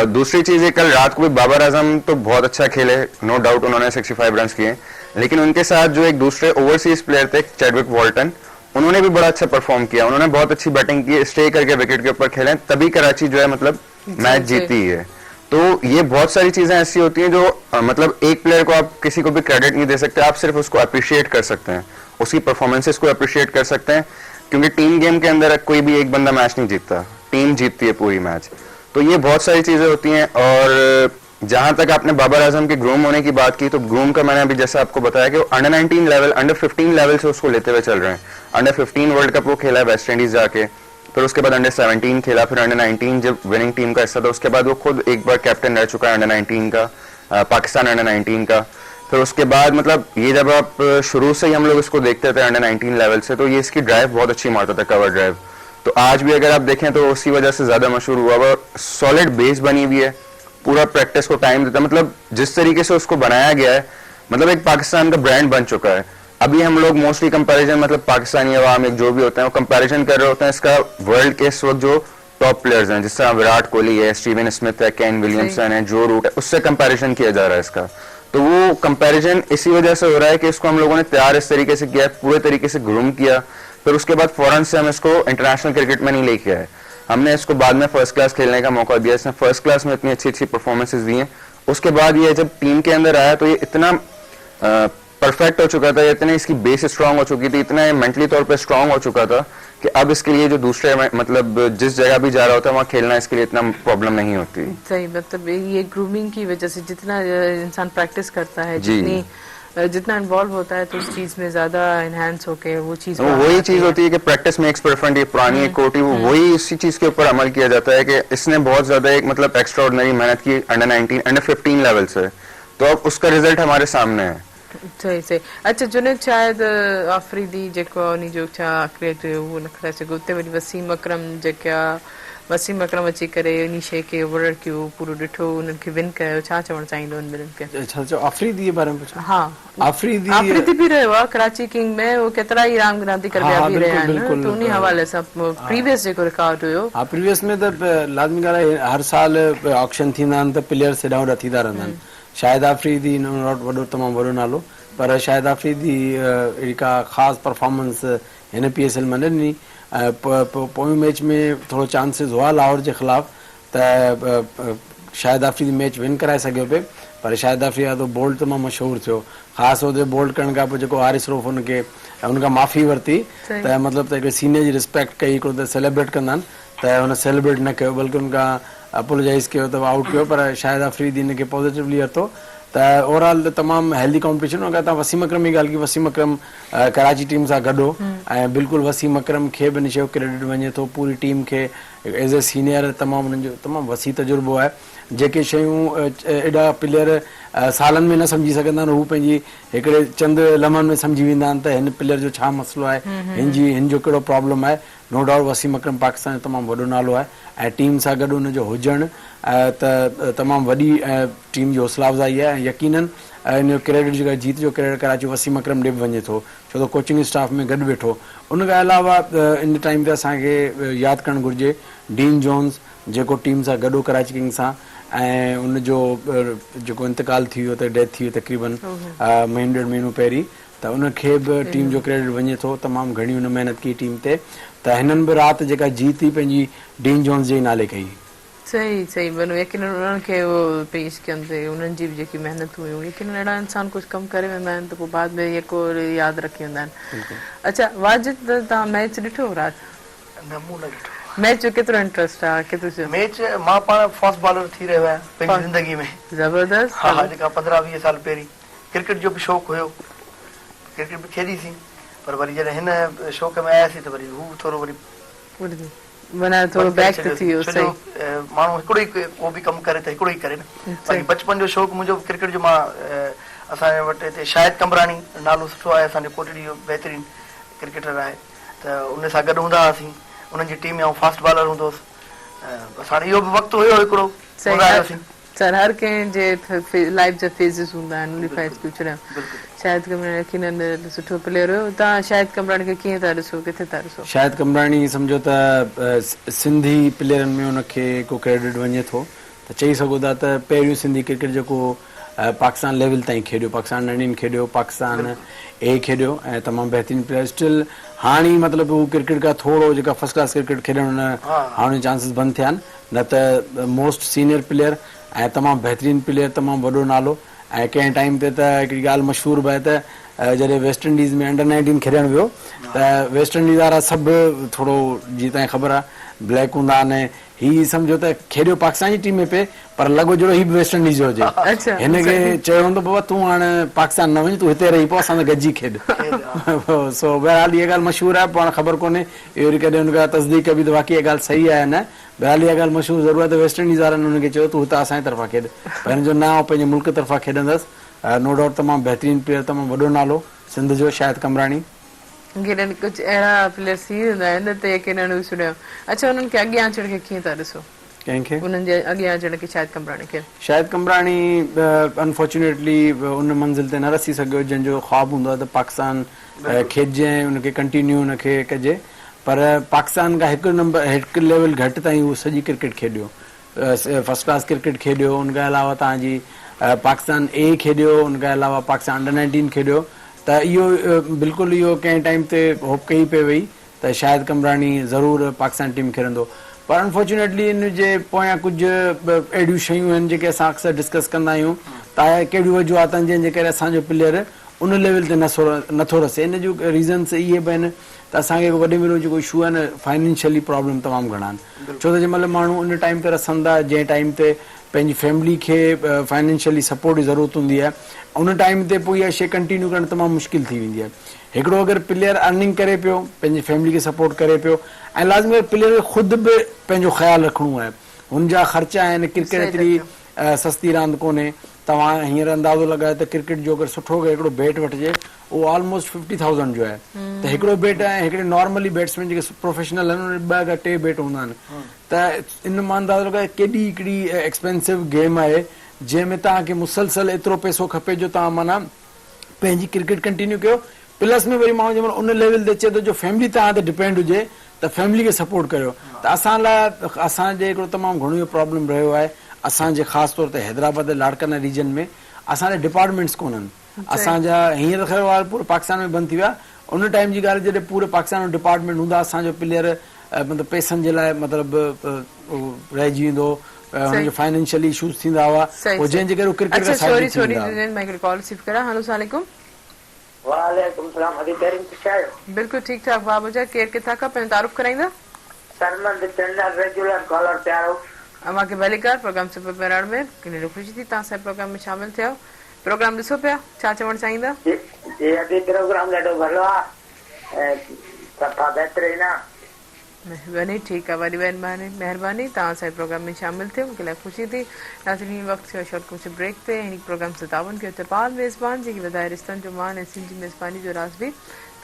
Speaker 2: दूसरी चीज है, कल रात को भी बाबर आजम तो बहुत अच्छा खेले, नो डाउट उन्होंने 65 रन किए, लेकिन उनके साथ जो एक दूसरे ओवरसीज प्लेयर थे चैडविक वॉल्टन, उन्होंने भी बड़ा अच्छा परफॉर्म किया, उन्होंने बहुत अच्छी बैटिंग की, स्टे करके विकेट के ऊपर खेले, तभी कराची जो है मतलब मैच जीती है। तो ये बहुत सारी चीजें ऐसी होती हैं जो मतलब एक प्लेयर को आप किसी को भी क्रेडिट नहीं दे सकते, आप सिर्फ उसको अप्रिशिएट कर सकते हैं, उसकी परफॉर्मेंसेस को अप्रिशिएट कर सकते हैं, क्योंकि टीम गेम के अंदर कोई भी एक बंदा मैच नहीं जीतता, टीम जीतती है पूरी मैच। तो ये बहुत सारी चीजें होती हैं। और जहां तक आपने बाबर आजम के ग्रूम होने की बात की, तो ग्रूम का मैंने अभी जैसा आपको बताया कि वो अंडर 19 लेवल, अंडर 15 लेवल से उसको लेते हुए चल रहे हैं। अंडर 15 वर्ल्ड कप वो खेला है वेस्ट इंडीज जाके, फिर उसके बाद अंडर 17 खेला, फिर अंडर 19 जब विनिंग टीम का हिस्सा था, उसके बाद वो खुद एक बार कैप्टन रह चुका है अंडर 19 का, पाकिस्तान अंडर 19 का। फिर उसके बाद मतलब ये जब आप शुरू से ही हम लोग इसको देखते थे अंडर 19 लेवल से, तो ये इसकी ड्राइव बहुत अच्छी मारता था, कवर ड्राइव। तो आज भी अगर आप देखें तो उसी वजह से ज्यादा मशहूर हुआ, वो सॉलिड बेस बनी हुई है, पूरा प्रैक्टिस को टाइम देता है, मतलब जिस तरीके से उसको बनाया गया है, मतलब एक पाकिस्तान का ब्रांड बन चुका है। अभी हम लोग मोस्टली कंपैरिजन मतलब पाकिस्तानी अवाम एक जो भी होते हैं वो कंपैरिजन कर रहे होते हैं इसका वर्ल्ड के इस वक्त जो टॉप प्लेयर्स हैं, जिस तरह विराट कोहली है, स्टीवन स्मिथ है, केन विलियमसन है, जो रूट है, उससे कंपैरिजन किया जा रहा है इसका। तो वो कंपैरिजन इसी वजह से हो रहा है कि इसको हम लोगों ने तैयार इस तरीके से किया, पूरे तरीके से ग्रूम किया, फिर उसके बाद फौरन से हम इसको इंटरनेशनल क्रिकेट में नहीं लेके आए, हमने इसको बाद में फर्स्ट क्लास खेलने का मौका दिया, इसने फर्स्ट क्लास में इतनी अच्छी अच्छी परफॉर्मेंसेस दी हैं। उसके बाद ये जब टीम के अंदर आया तो ये इतना परफेक्ट हो चुका था, इतनी इसकी बेस स्ट्रांग हो चुकी थी, इतना मेंटली तौर पे स्ट्रांग हो चुका था कि अब इसके लिए जो दूसरे मतलब जिस जगह भी जा रहा होता है वहाँ खेलना इसके लिए इतना प्रॉब्लम नहीं होती।
Speaker 1: सही, मतलब ये ग्रूमिंग की वजह से जितना इंसान प्रैक्टिस करता है, जितना इन्वॉल्व होता है, तो उस चीज में ज्यादा एनहांस होके वो चीज
Speaker 2: वही चीज होती है कि प्रैक्टिस मेक्स परफेक्ट, ये पुरानी एक कोट ही वही इसी चीज के ऊपर अमल किया जाता है कि इसने बहुत ज्यादा एक मतलब एक्स्ट्राऑर्डिनरी मेहनत की अंडर 19 अंडर 15 लेवल से, तो अब उसका रिजल्ट हमारे सामने है।
Speaker 1: सही। अच्छा जुनेद, शायद आफरीदी जेको उन्हीं जो छा क्रिएट वो न करे सघो, उते वरी वसीम अकरम अची करे उन शइ खे ओवर कयो, पूरो ॾिठो, उन्हनि खे विन कयो, छा चवणु चाहींदो उन ॿिन्हिनि खे?
Speaker 3: अच्छा, आफरीदी जे बारे में पुछो।
Speaker 1: हाँ, आफरीदी भी रहियो आहे कराची किंग में, वो केतिरा ई रांदिगर ॿिया बि रहिया आहिनि, तो उन हवाले सां प्रीवियस जेको रिकॉर्ड हुयो।
Speaker 3: हाँ, प्रीवियस में त लाज़मी ॻाल्हि आहे, हर साल ऑक्शन थींदा आहिनि त प्लेयर्स हेॾां होॾां थींदा रहंदा आहिनि। शाहिद आफरीदी वॾो तमामु वॾो नालो, पर शाहिद आफरीदी अहिड़ी का ख़ासि परफॉर्मेंस हिन PSL में न ॾिनी। पोइ मैच में थोरो चांसिस हुआ लाहौर जे ख़िलाफ़ त शाहिद आफरीदी मैच विन कराए सघियो पिए, पर शाहिद आफरीदी तो बोल्ड तमामु मशहूरु थियो, ख़ासि तौर ते बोल्ड करण खां पोइ जेको हारिस रऊफ़ हुनखे हुनखां माफ़ी वरिती त मतिलबु त हिकिड़े सीनियर जी रिस्पेक्ट कई, हिकिड़ो त सेलिब्रेट कंदा आहिनि, त हुन सेलिब्रेट न कयो, बल्कि हुनखां अपोलोजाइज़ कयो त आउट कयो, पर शाहिद आफरीदी हिनखे पॉजिटिवली वरितो। त ओवरऑल तमामु हेल्दी कॉम्पिटिशन। अगरि तव्हां वसीम अकरम जी ॻाल्हि की, वसीम अकरम कराची टीम सां गॾु हो ऐं बिल्कुलु वसीम अकरम खे बि निशो क्रेडिट वञे थो, पूरी टीम खे एज़ ए सीनियर तमामु हुननि जो तमामु वसी तजुर्बो आहे। जेके शयूं एॾा प्लेयर सालनि में न सम्झी सघंदा आहिनि, हू पंहिंजी हिकिड़े चंद लम्हनि में सम्झी वेंदा आहिनि त हिन प्लेयर जो छा मसइलो आहे, हिन जो कहिड़ो प्रॉब्लम आहे। नो डाउट वसीम अकरम पाकिस्तान जो तमामु वॾो नालो आहे ऐं टीम सां गॾु हुनजो हुजणु त तमामु वॾी टीम जी हौसला अफ़ज़ाई आहे। ऐं यकीनन इन जो क्रेडिट जेका जीत जो क्रेडिट कराची वसीम अकरम ॾे बि वञे थो, छो त कोचिंग स्टाफ में गॾु वेठो। उन खां अलावा इन टाइम ते असांखे यादि करणु घुरिजे डीन जोन्स, जेको टीम सां गॾु कराची किंग्स सां ऐं उनजो जेको इंतकाल थी वियो त डेथ थी वियो तक़रीबन महीनो 1.5 महीनो पहिरीं, त उनखे बि टीम जो क्रेडिट वञे थो, तमामु घणी हुन महिनत कई टीम ते, त हिननि बि राति जेका जीत ई पंहिंजी डीन जोन्स जे नाले कई।
Speaker 1: सही सही वनो यकीन उन्हनि खे वो पेश कनि ते उन्हनि जी बि जेकी महिनत हुयूं, यकीन अहिड़ा इंसान कुझु कमु करे वेंदा आहिनि त पोइ बाद में यको यादि रखी वेंदा आहिनि। अच्छा वाजिद, तव्हां मैच ॾिठो राति?
Speaker 4: न मूं न ॾिठो
Speaker 1: मैच जो केतिरो इंट्रस्ट आहे, केतिरो
Speaker 4: मैच। मां पाण फास्ट बॉलर थी रहियो आहियां पंहिंजी ज़िंदगी में।
Speaker 1: ज़बरदस्त।
Speaker 4: हा जेका 15-20 साल पहिरीं क्रिकेट जो बि शौक़ु हुयो, क्रिकेट बि खेॾीसीं, पर वरी जॾहिं हिन शौक़ में आयासीं त वरी हू थोरो वरी
Speaker 1: माना थोरो बैक थी वियो।
Speaker 4: छो जो माण्हू हिकिड़ो ई को बि कमु करे त हिकिड़ो ई करे न। बाक़ी बचपन जो शौक़ु मुंहिंजो क्रिकेट जो, मां असांजे वटि हिते शाहिद कमराणी नालो सुठो आहे, असांजे कोटड़ी जो बहितरीनु क्रिकेटर आहे, त उन सां गॾु हूंदा हुआसीं, उन्हनि जी टीम में फास्ट बॉलर हूंदो हुउसि। बसि हाणे इहो बि वक़्तु हुयो हिकिड़ो
Speaker 1: सर हर कंहिंजे लाइफ जा फेज़िस हूंदा आहिनि, उन फेज़ खे छॾियो। शाहिद कमराणी यकीनन सुठो प्लेयर हुयो। तव्हां शाहिद कमराणी खे कीअं था ॾिसो, किथे था ॾिसो?
Speaker 3: शाहिद कमराणी सम्झो त सिंधी प्लेयरनि में उनखे को क्रेडिट वञे थो त चई सघो था त पहिरियों सिंधी क्रिकेट जेको पाकिस्तान लेवल ताईं खेॾियो, पाकिस्तान अंडर 19 खेॾियो, पाकिस्तान ए खेॾियो ऐं तमामु बहितरीनु प्लेयर। स्टिल हाणे मतिलबु हू क्रिकेट खां थोरो जेका फर्स्ट क्लास क्रिकेट खेॾण हाणे चांसिस बंदि थिया आहिनि, न त मोस्ट सीनियर प्लेयर ऐं तमामु बहितरीनु प्लेयर, तमामु वॾो नालो। ऐं कंहिं टाइम ते त हिकिड़ी ॻाल्हि मशहूरु बि आहे त जॾहिं वेस्ट इंडीज़ में अंडर 19 खेॾणु वियो त वेस्ट इंडीज़ वारा सभु थोरो जीअं तव्हांखे ख़बर आहे ब्लैक हूंदा आहिनि, हीअ सम्झो त खेॾियो पाकिस्तान जी टीम में पे, पर लॻो जहिड़ो हीअ बि वेस्ट इंडीज़ जो हुजे। हिनखे चयो हूंदो बाबा तूं हाणे पाकिस्तान न वञ, तूं हिते रही पो, असां सां गॾिजी खेॾ। सो बहरहाल इहा ॻाल्हि मशहूरु आहे, पाण ख़बर कोन्हे इहो वरी कॾहिं हुनखां तस्दीक बि त बाक़ी इहा ॻाल्हि सही आहे न। बहरहाल इहा ॻाल्हि मशहूरु ज़रूरु आहे त वेस्ट इंडीज़ वारनि हुनखे चयो तूं हितां असांजे तरफ़ां खेॾ, पर हिन जो नाम पंहिंजे मुल्क तरफ़ां खेॾंदसि। नो डाउट तमामु बहितरीनु प्लेयर, तमामु वॾो नालो सिंध जो शाहिद कमराणी।
Speaker 1: कुझु अहिड़ा प्लेयर थी वेंदा आहिनि त यकीन सुठो। अच्छा उन्हनि खे अॻियां अचण खे कीअं था ॾिसो? कंहिंखे? उन्हनि जे अॻियां अचण खे शाहिद कमराणी खे? शाहिद कमराणी
Speaker 3: अनफॉर्चुनेटली उन मंज़िल ते न रसी सघियो जंहिंजो ख़्वाबु हूंदो आहे त पाकिस्तान खेॾिजे ऐं उनखे कंटिन्यू उनखे कजे, पर पाकिस्तान खां हिकु लेवल घटि ताईं उहो सॼी क्रिकेट खेॾियो, फर्स्ट क्लास क्रिकेट खेॾियो। उनखां अलावा तव्हांजी पाकिस्तान ए खेॾियो, उनखां अलावा पाकिस्तान अंडर 19 खेॾियो। त इहो बिल्कुलु इहो कंहिं टाइम ते होप कई पई वई त शाहिद कमराणी ज़रूरु पाकिस्तान टीम खेॾंदो, पर अनफॉर्चुनेटली इन जे पोयां कुझु अहिड़ियूं शयूं आहिनि जेके असां अक्सर डिस्कस कंदा आहियूं त कहिड़ियूं वजूहात आहिनि जंहिंजे करे असांजो प्लेयर उन लेवल ते नथो रसे। इन जूं रीज़न्स इहे बि आहिनि त असांखे वॾे में वॾो जेको इशू आहे न, फाइनेंशियली प्रॉब्लम तमामु घणा आहिनि, छो त जंहिं महिल माण्हू उन टाइम ते रसनि था जंहिं टाइम ते पंहिंजी फैमिली खे फाइनेंशियली सपोर्ट जी ज़रूरत हूंदी आहे, उन टाइम ते पोइ इहा शइ कंटिन्यू करणु तमामु मुश्किल थी वेंदी आहे। हिकिड़ो अगरि प्लेयर अर्निंग करे पियो, पंहिंजी फैमिली खे सपोर्ट करे पियो, ऐं लाज़मी प्लेयर खे ख़ुदि बि पंहिंजो ख़्यालु रखिणो आहे, हुनजा ख़र्चा आहिनि। क्रिकेट एतिरी सस्ती रांदि कोन्हे। तव्हां हींअर अंदाज़ो लॻायो त क्रिकेट जो अगरि सुठो हिकिड़ो बैट वठिजे उहो ऑलमोस्ट 50,000 जो आहे, त हिकिड़ो बैट आहे। हिकिड़े नॉर्मली बैट्समैन जेके प्रोफेशनल आहिनि उन 2 या 3 बैट हूंदा आहिनि, त इन मां अंदाज़ो लॻाए केॾी हिकिड़ी एक्सपेंसिव गेम आहे जंहिंमें तव्हांखे मुसलसल एतिरो पैसो खपे जो तव्हां माना पंहिंजी क्रिकेट कंटिन्यू कयो। प्लस में वरी माण्हू जंहिं महिल उन लेवल ते अचे थो जो फैमिली तव्हां ते डिपेंड हुजे त फैमिली खे सपोर्ट करियो। त असां लाइ असांजे हिकिड़ो तमामु घणो इहो प्रॉब्लम रहियो आहे, असांजे ख़ासि तौर ते हैदराबाद ऐं लाड़काना रीजन में असांजा डिपार्टमेंट्स कोन्हनि। असांजा हींअर ख़ैर पूरे पाकिस्तान में बंदि थी विया, उन टाइम जी ॻाल्हि जॾहिं पूरे पाकिस्तान में डिपार्टमेंट हूंदा असांजो प्लेयर मतिलबु पैसनि जे लाइ मतिलबु रहिजी वेंदो, हुनजो फाइनेंशियली इशूज़ थींदा हुआ, जंहिंजे करे क्रिकेट खां साइड थी वेंदा।
Speaker 5: वालेकुम सलाम। अभी तरीन से आयो?
Speaker 1: बिल्कुल ठीक ठाक बाबू जा। केर किथा का पे तारुफ कराइंदा?
Speaker 5: सरमंद चंदा रेगुलर कॉलर प्यारो।
Speaker 1: अमा के बलिकार प्रोग्राम से पेराड़ में किने खुशी थी ता सब प्रोग्राम में शामिल थियो। प्रोग्राम ॾिसो पिया छा चवण चाहींदा?
Speaker 5: जी अभी प्रोग्राम ॾाढो भलो आहे, सफ़ा बहितरीन आहे।
Speaker 1: महिरबानी, ठीकु आहे, वॾी महिरबानी। तव्हां असांजे प्रोग्राम में शामिल थियो, मूंखे इलाही ख़ुशी थी। नाज़रीन वक़्तु थियो शॉर्ट कुझु ब्रेक ते। हिन प्रोग्राम से तावन कयो तपाल मेज़बान, जेकी वधाए रिश्तनि जो मान ऐं सिंधी मेज़बानी जो राज़ बि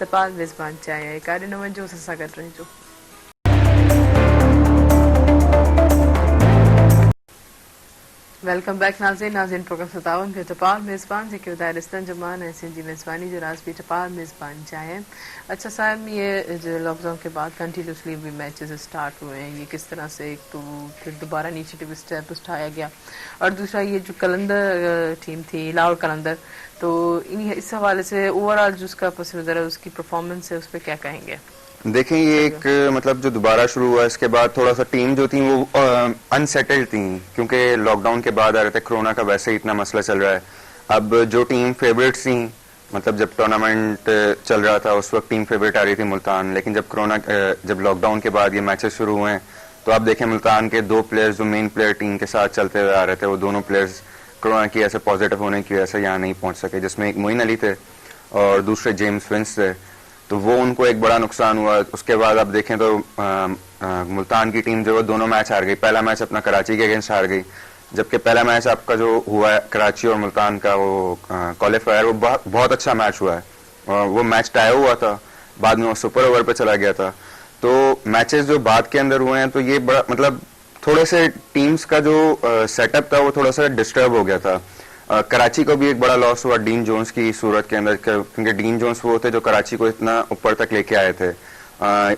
Speaker 1: तपाल मेज़बान चाहे आहे। काॾे न वञिजो, असां सां गॾु रहिजो। वेलकम बैक नाज़रीन प्रोग्राम 57 के टपाल मेज़बान जेके दायरिस्तान जमान ऐसे जी मेज़बानी जो राज भी टपाल मेज़बान चाहे। अच्छा साहब, ये जो लॉकडाउन के बाद कंटिन्यूसली भी मैचेस स्टार्ट हुए हैं, ये किस तरह से एक तो फिर दोबारा इनिशिएटिव स्टेप उठाया गया, और दूसरा ये जो कलंदर टीम थी लाहौर कलंदर, तो इस हवाले से ओवरऑल जो उसका पस नज़र है, उसकी परफॉर्मेंस है, उस पर क्या कहेंगे?
Speaker 2: देखें, ये एक मतलब जो दोबारा शुरू हुआ इसके बाद थोड़ा सा टीम जो थी वो अनसेटल्ड थी, क्योंकि लॉकडाउन के बाद आ रहे थे, कोरोना का वैसे ही इतना मसला चल रहा है। अब जो टीम फेवरेट्स थी, मतलब जब टूर्नामेंट चल रहा था उस वक्त टीम फेवरेट आ रही थी मुल्तान, लेकिन जब लॉकडाउन के बाद ये मैचेस शुरू हुए हैं तो आप देखें मुल्तान के 2 प्लेयर्स जो मेन प्लेयर टीम के साथ चलते हुए आ रहे थे, वो दोनों प्लेयर्स कोरोना की ऐसे पॉजिटिव होने की वजह से यहाँ नहीं पहुंच सके, जिसमें एक मोइन अली थे और दूसरे जेम्स विंस थे, तो वो उनको एक बड़ा नुकसान हुआ। उसके बाद आप देखें तो मुल्तान की टीम जो है दोनों मैच हार गई। पहला मैच अपना कराची के अगेंस्ट हार गई, जबकि पहला मैच आपका जो हुआ है कराची और मुल्तान का वो क्वालिफायर, वो बहुत अच्छा मैच हुआ है। वो मैच टाई हुआ था, बाद में वो सुपर ओवर पे चला गया था। तो मैचेस जो बाद के अंदर हुए हैं तो ये बड़ा मतलब थोड़े से टीम्स का जो सेटअप था वो थोड़ा सा डिस्टर्ब हो गया था। कराची को भी एक बड़ा लॉस हुआ डीन जोन्स की सूरत के अंदर, क्योंकि डीन जोन्स वो थे जो कराची को इतना ऊपर तक लेके आए थे।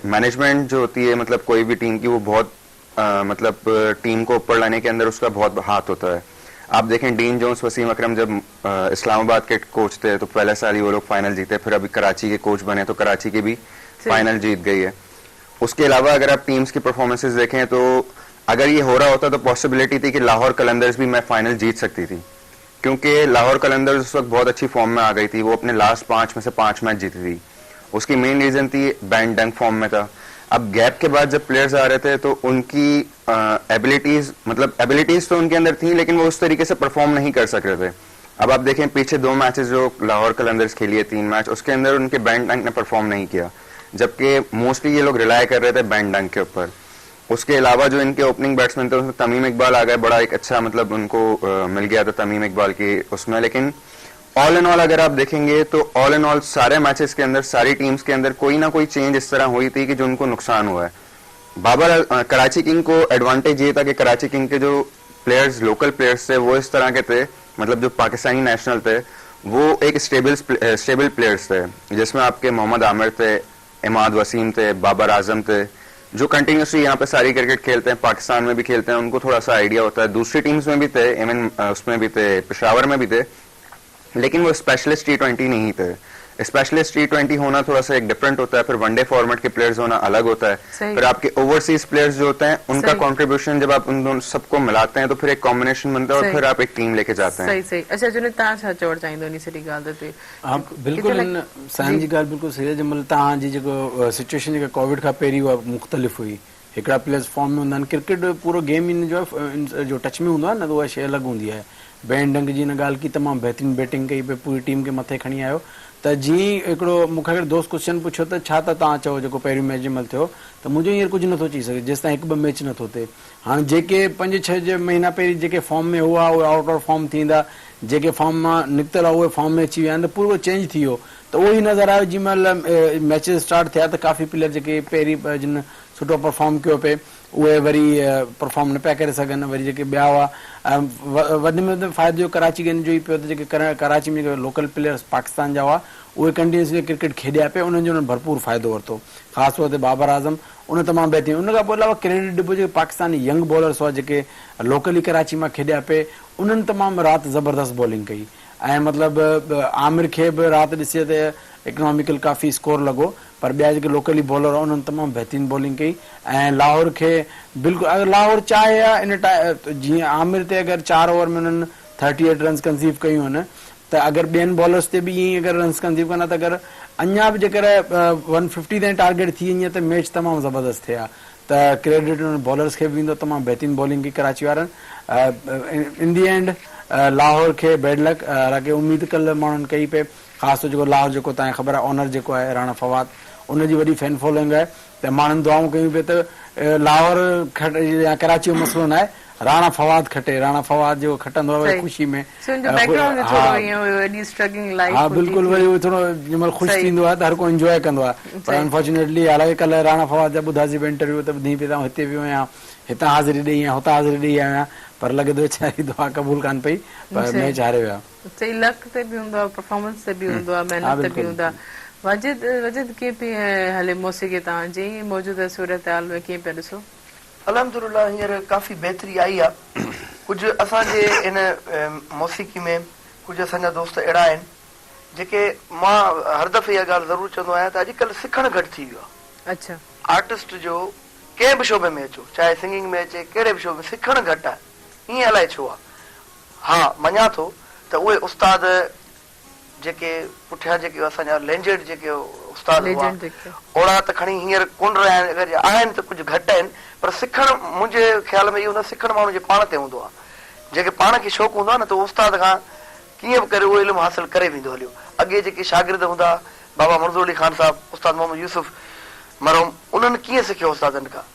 Speaker 2: मैनेजमेंट जो होती है मतलब कोई भी टीम की, वो बहुत मतलब टीम को ऊपर लाने के अंदर उसका बहुत हाथ होता है। आप देखें डीन जोन्स, वसीम अकरम जब इस्लामाबाद के कोच थे तो पहले साल ही वो लोग फाइनल जीते, फिर अभी कराची के कोच बने तो कराची की भी फाइनल जीत गई है। उसके अलावा अगर आप टीम्स की परफॉर्मेंसेज देखें तो अगर ये हो रहा होता तो पॉसिबिलिटी थी कि लाहौर कलंदर्स भी मैं फाइनल जीत सकती थी, क्योंकि लाहौर कलंदर्स उस वक्त बहुत अच्छी फॉर्म में आ गई थी। वो अपने लास्ट 5 में से 5 मैच जीती थी। उसकी मेन रीजन थी बैंड डंक फॉर्म में था। अब गैप के बाद जब प्लेयर्स आ रहे थे तो उनकी एबिलिटीज तो उनके अंदर थी, लेकिन वो उस तरीके से परफॉर्म नहीं कर सक रहे थे। अब आप देखें पीछे 2 मैचेस जो लाहौर कलंदर्स खेली है, 3 मैच, उसके अंदर उनके बैंड डंक ने परफॉर्म नहीं किया, जबकि मोस्टली ये लोग रिलाय कर रहे थे बैंड डंक के ऊपर। उसके अलावा जो इनके ओपनिंग बैट्समैन थे उसमें तमीम इकबाल आ गए, बड़ा एक अच्छा मतलब उनको मिल गया था तमीम इकबाल की उसमें। लेकिन ऑल इन ऑल अगर आप देखेंगे तो ऑल इन ऑल सारे मैचेस के अंदर, सारी टीम्स के अंदर कोई ना कोई चेंज इस तरह हुई थी कि जो उनको नुकसान हुआ है। कराची किंग को एडवांटेज ये था कि कराची किंग के जो प्लेयर्स, लोकल प्लेयर्स थे, वो इस तरह के थे, मतलब जो पाकिस्तानी नेशनल थे, वो एक स्टेबल प्लेयर्स थे, जिसमें आपके मोहम्मद आमिर थे, इमाद वसीम थे, बाबर आजम थे, जो कंटिन्यूसली यहाँ पे सारी क्रिकेट खेलते हैं, पाकिस्तान में भी खेलते हैं, उनको थोड़ा सा आइडिया होता है। दूसरी टीम्स में भी थे, इवन उसमें भी थे, पेशावर में भी थे, लेकिन वो स्पेशलिस्ट T20 नहीं थे। स्पेशलिस्ट T20 होना थोड़ा सा एक डिफरेंट होता है, फिर वनडे फॉर्मेट के प्लेयर्स होना अलग होता है, फिर आपके ओवरसीज प्लेयर्स जो होते हैं उनका कंट्रीब्यूशन जब आप उन दोनों सबको मिलाते हैं तो फिर एक कॉम्बिनेशन बनता है और फिर आप एक टीम लेके जाते हैं।
Speaker 1: सही। अच्छा जुने ता छा चवण चाहिंदो नी सटी गाल दे
Speaker 3: आप बिल्कुल साईं जी गाल बिल्कुल सही है। जमल ता जी जो सिचुएशन जो कोविड का पेरी हुआ मुख्तलिफ हुई, एकड़ा प्लेयर्स फॉर्म में हुंदा, क्रिकेट पूरो गेम इन जो टच में हुंदो ना, तो उहा शइ अलग हुंदी है। बैंड डंक जी गाल की तमाम बेहतरीन बैटिंग कई पे, पूरी टीम के मथे खणी आयो। त जी एकड़ो मूंखे दोस्त क्वेश्चन पुछो त छा त तव्हां चओ जेको पहिरियों मैच जमल थियो, त मुंहिंजो हींअर कुझु नथो थी सघे जेसि ताईं 1-2 मैच नथो थिए। हाणे जेके 5-6 महीना पहिरीं जेके फॉर्म में हुआ उहे आउट ऑफ फॉर्म थींदा, जेके फॉर्म मां निकितल आहे उहे फॉर्म में अची विया आहिनि, त पूरो चेंज थी वियो। त उहो ई नज़र आयो जंहिंमहिल मैचेस स्टार्ट थिया त काफ़ी प्लेयर जेके पहिरीं जिन सुठो परफॉर्म कयो पिए उहे वरी परफॉर्म न पिया करे सघनि, वरी जेके ॿिया हुआ वधि में वधि फ़ाइदो जो कराची गंज जो ई पियो त जेके कराची में जेके लोकल प्लेयर्स पाकिस्तान जा हुआ उहे कंटिन्यूसली क्रिकेट खेॾिया पिया, उन्हनि जो उन्हनि भरपूर फ़ाइदो वरितो, ख़ासि तौर ते बाबर आज़म उन तमामु बहितरीन। उन खां पोइ अलावा क्रेडिट ॾिबो जेके पाकिस्तानी यंग बॉलर्स हुआ जेके लोकली कराची मां खेॾिया पिए, उन्हनि तमामु राति ज़बरदस्त बॉलिंग कई। ऐं मतिलबु आमिर खे बि राति ॾिसे त इकनॉमिकल काफ़ी स्कोर लॻो, पर ॿिया जेके लोकली बॉलर हुआ उन्हनि तमामु बहितरीन बॉलिंग कई। ऐं लाहौर खे बिल्कुलु अगरि लाहौर चाहे हा इन जीअं आमिर ते अगरि 4 ओवर में उन्हनि 38 रन्स कंसीव कयूं आहिनि, त अगरि ॿियनि बॉलर्स ते बि ईअं ई अगरि रन्स कंसीव कंदा त अगरि अञा बि जेकर 150 ताईं टारगेट थी वञे त मैच तमामु ज़बरदस्त थिए हा। त क्रेडिट उन्हनि बॉलर्स खे बि ईंदो, तमामु बहितरीन बॉलिंग कई कराची वारनि। इन दी एंड लाहौर खे बैड लक, हालांकि उमेद कल्ह माण्हुनि कई पिए, ख़ासि जेको लाहौर जेको तव्हांखे ख़बर आहे ओनर जेको आहे राणा फवाद, उनजी वॾी फैन फॉलोइंग आहे, त माण्हुनि दुआऊं कयूं पिए त लाहौर या कराची जो मसइलो न आहे, राणा फवाद खटे, राणा फवाद जो खटंदो आहे ख़ुशी में। हा बिल्कुलु, वरी उहो थोरो जंहिंमहिल ख़ुशि थींदो आहे त हर को इंजॉय कंदो आहे, पर अनफॉर्चुनेटली हालांकि कल्ह राणा फवाद जा ॿुधासीं पिया इंटरव्यू त ॿुधी पिए हिते वियो आहियां, हितां हाज़िरी ॾेई आहियां, हुतां हाज़िरी ॾेई आहियां, पर लॻे थो वेचारी दुआ क़बूल कान पई पर
Speaker 1: जी।
Speaker 3: मैच हारे विया।
Speaker 1: सही लक ते बि हूंदो आहे, परफॉर्मेंस ते बि हूंदो आहे,
Speaker 3: हा,
Speaker 1: महिनत ते बि
Speaker 3: बिल्कुलु,
Speaker 1: हूंदो आहे। वाजिद कीअं पई हले मौसीक़ी तव्हांजी मौजूदा सूरत हाल में कीअं पिया ॾिसो?
Speaker 4: अल्हम्दुलिल्लाह हींअर काफ़ी बहितरी आई आहे। कुझु असांजे इन मौसीक़ी में कुझु असांजा दोस्त अहिड़ा आहिनि जेके मां हर दफ़े इहा ॻाल्हि ज़रूरु चवंदो आहियां त अॼुकल्ह सिखणु घटि थी वियो आहे।
Speaker 1: अच्छा,
Speaker 4: आर्टिस्ट जो कंहिं बि शोबे में अचो, चाहे सिंगिंग में अचे, कहिड़े बि शोबे में सिखणु घटि आहे। ईअं अलाए छो आहे। हा, मञा थो त उहे उस्ताद जेके पुठियां जेके असांजा लेजेंड जेके उस्ताद हुआ
Speaker 1: Legend जेके।
Speaker 4: ओड़ा त खणी हींअर कोन रहिया आहिनि, अगरि आहिनि त कुझु घटि आहिनि, पर सिखणु मुंहिंजे ख़्याल में इहो न सिखणु माण्हू जे पाण ते हूंदो आहे। जेके पाण खे शौक़ु हूंदो आहे न त उस्ताद खां कीअं बि करे उहो इल्मु हासिल करे वेंदो हलियो। अॻे जेके शागिर्द हूंदा, बाबा मंज़ूर अली ख़ान साहब, उस्ताद मोहम्मद यूसुफ मरहूम, उन्हनि कीअं सिखियो उस्तादनि खां?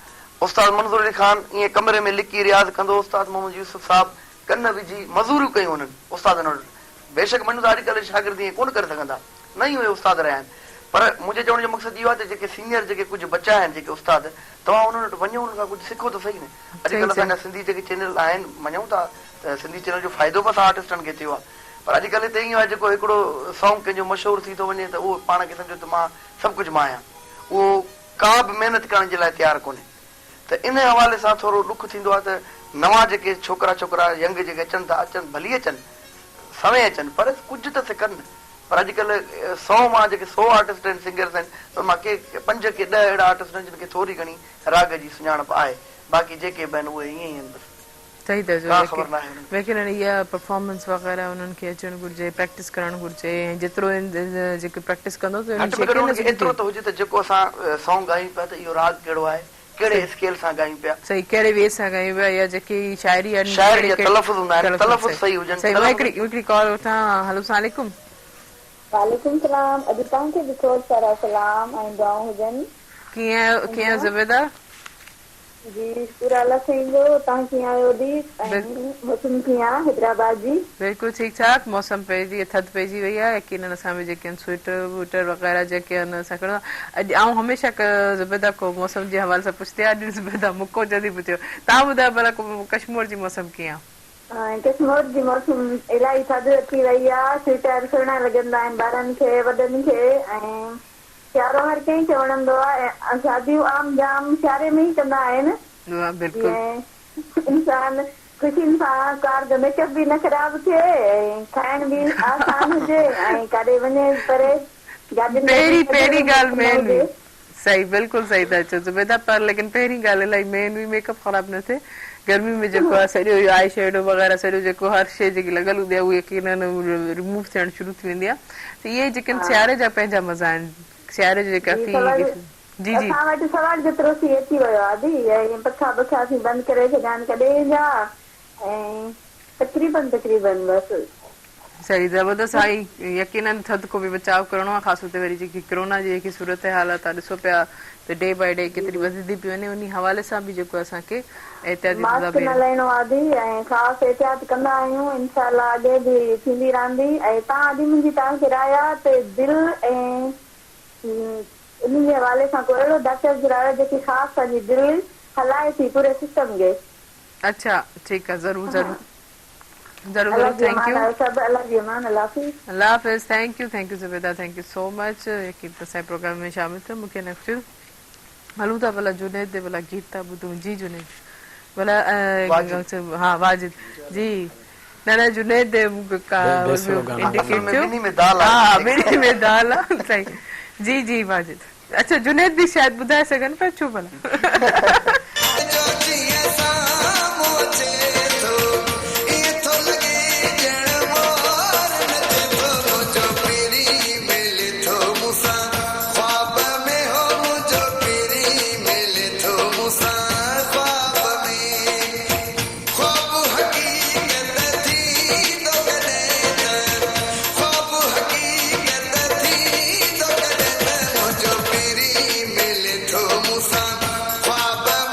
Speaker 4: उस्ताद मंज़ूर अली ख़ान ईअं कमरे में लिकी रियाज़ कंदो, उस्ताद मोहम्मद यूसुफ साहब कन विझी मज़ूरियूं कयूं उन्हनि उस्तादनि वटि। बेशक मञूं था अॼुकल्ह शागिर्द ईअं कोन करे सघंदा, न ई उहे उस्ताद रहिया आहिनि, पर मुंहिंजे चवण जो मक़सदु इहो आहे त जेके सीनियर जेके कुझु बचा आहिनि जेके उस्ताद, तव्हां उन्हनि वटि वञो, उन्हनि खां कुझु सिखो त सही न। अॼुकल्ह असांजा सिंधी जेके चैनल आहिनि, मञूं था त सिंधी चैनल जो फ़ाइदो बि असां आर्टिस्टनि खे थियो आहे, पर अॼुकल्ह हिते ईअं आहे जेको हिकिड़ो सॉन्ग कंहिंजो मशहूरु थी थो वञे त उहो पाण खे सम्झो त मां सभु कुझु मां आहियां, उहो का बि महिनत करण जे लाइ तयारु कोन्हे। त इन हवाले सां थोरो ॾुख थींदो आहे त नवां जेके छोकिरा यंग जेके अचनि था, अचनि भली अचनि, समय अचनि, पर कुझु त सिखनि। पर अॼुकल्ह 100 मां जेके 100 आर्टिस्ट आहिनि, सिंगर्स आहिनि, त मां के 5 के 10 अहिड़ा आर्टिस्ट आहिनि जिन खे थोरी घणी राग जी सुञाणप आहे, बाक़ी जेके बि आहिनि उहे ईअं ई आहिनि।
Speaker 1: सही था
Speaker 4: का
Speaker 1: चओ।
Speaker 4: ख़बर न आहे हुननि खे।
Speaker 1: लेकिन इहा परफॉर्मेंस वग़ैरह उन्हनि खे अचणु घुरिजे, प्रैक्टिस करणु घुरिजे, ऐं जेतिरो जेके प्रैक्टिस कंदो त
Speaker 4: घटि में घटि हुनखे एतिरो त हुजे त जेको असां सॉन्ग ॻायूं पिया त इहो राग कहिड़ो आहे, कहिड़े स्केल सां ॻायूं पिया,
Speaker 1: सही कहिड़े वे सां ॻायूं पिया, या जेकी शाइरी आहे
Speaker 4: शाइरी या तलफ़ुज़ हूंदा आहिनि, तलफ़ुज़ सही हुजनि।
Speaker 1: सही। मां हिकिड़ी कॉल वठां। हेलो, अस्सलाम वालेकुम।
Speaker 6: वालेकुम सलाम। अॼु तव्हांखे बि खोड़ सारा सलाम ऐं दुआऊं हुजनि।
Speaker 1: कीअं ज़ुबैदा?
Speaker 6: जी पूरा अल्लाह थींदो। तव्हां कीअं आहियो दी? मौसम कीअं आहे हैदराबाद जी?
Speaker 1: बिल्कुलु ठीकु ठाक। मौसम पइजी थधि पइजी वई आहे, यकीनन असां में जेके आहिनि स्वेटर वूटर वग़ैरह जेके आहिनि असां खणो। अॼु आउं हमेशह ज़ुबैदा को मौसम जे हवाले सां पुछंदी आहियां, अॼु ज़ुबैदा मुको जल्दी पुछियो। तव्हां ॿुधायो भला कश्मीर जी मौसम कीअं आहे?
Speaker 6: कश्मीर जी मौसम इलाही थधि अची वई आहे, स्वेटर सुहिणा लॻंदा आहिनि ॿारनि खे वॾनि खे, ऐं सियारो हर कंहिंखे वणंदो आहे। शादियूं आम जाम सियारे में ई कंदा आहिनि, इंसान ख़ुशियुनि सां कार जो मेकअप बि न ख़राब थिए, ऐं खाइण बि आसान हुजे, ऐं काॾे वञे परे
Speaker 1: पहिरीं ॻाल्हि मेन हुई। सही, बिल्कुलु सही था चओ ज़ुबैदा, पर लेकिन पहिरीं ॻाल्हि इलाही मेन हुई, मेकअप ख़राब न थिए। गर्मी में जेको आहे सॼो इहो आई शेडो वग़ैरह सॼो जेको हर शइ जेकी लॻल हूंदी आहे उहे यकीनन रिमूव थियणु शुरू थी वेंदी आहे। त इहे जेके सियारे जा पंहिंजा मज़ा आहिनि, सियारे जो जेका जी जी
Speaker 6: असां वटि सवाल जेतिरो थी अची वियो आहे दी, ऐं पखा बखा थी बंदि करे छॾिया कॾहिं जा, ऐं तक़रीबन बसि
Speaker 1: सही ज़बरदस्त आई। यकीनन थधि को बि बचाव करणो आहे, ख़ासि तौर ते वरी जेकी कोरोना जी जेकी सूरत हाल आहे, तव्हां ॾिसो पिया त डे बाय डे केतिरी वधंदी पई वञे, उन हवाले सां बि जेको असांखे
Speaker 6: मास्क न लाइणो आहे दी, ऐं ख़ासि एहतियात कंदा आहियूं। इंशाअल्लाह अॻे बि थींदी रहंदी। ऐं तव्हां अॼु मुंहिंजी तव्हांखे राय आहे त दिलि ऐं इन जे हवाले सां को अहिड़ो डॉक्टर जी राय जेकी ख़ासि पंहिंजी दिलि हलाए थी पूरे सिस्टम खे।
Speaker 1: अच्छा ठीकु आहे, ज़रूरु ज़रूरु ज़रूरु। थैंक यू, अल्लाह हाफ़िज़। Thank U Zubaida, thank you so much कि असांजे प्रोग्राम में शामिल थियो। मूंखे न फिर हलूं था भला जुनैद दे भला गीत था ॿुधूं। जी जुनैद भला हा वाजिद जी न जुनैद दे इंडिकेट थियो। हा ॿिन्ही में दाल आहे, सही। जी जी वाजिद। अच्छा जुनैद बि शायदि ॿुधाए सघनि पिया, छो भला
Speaker 7: ख्वाब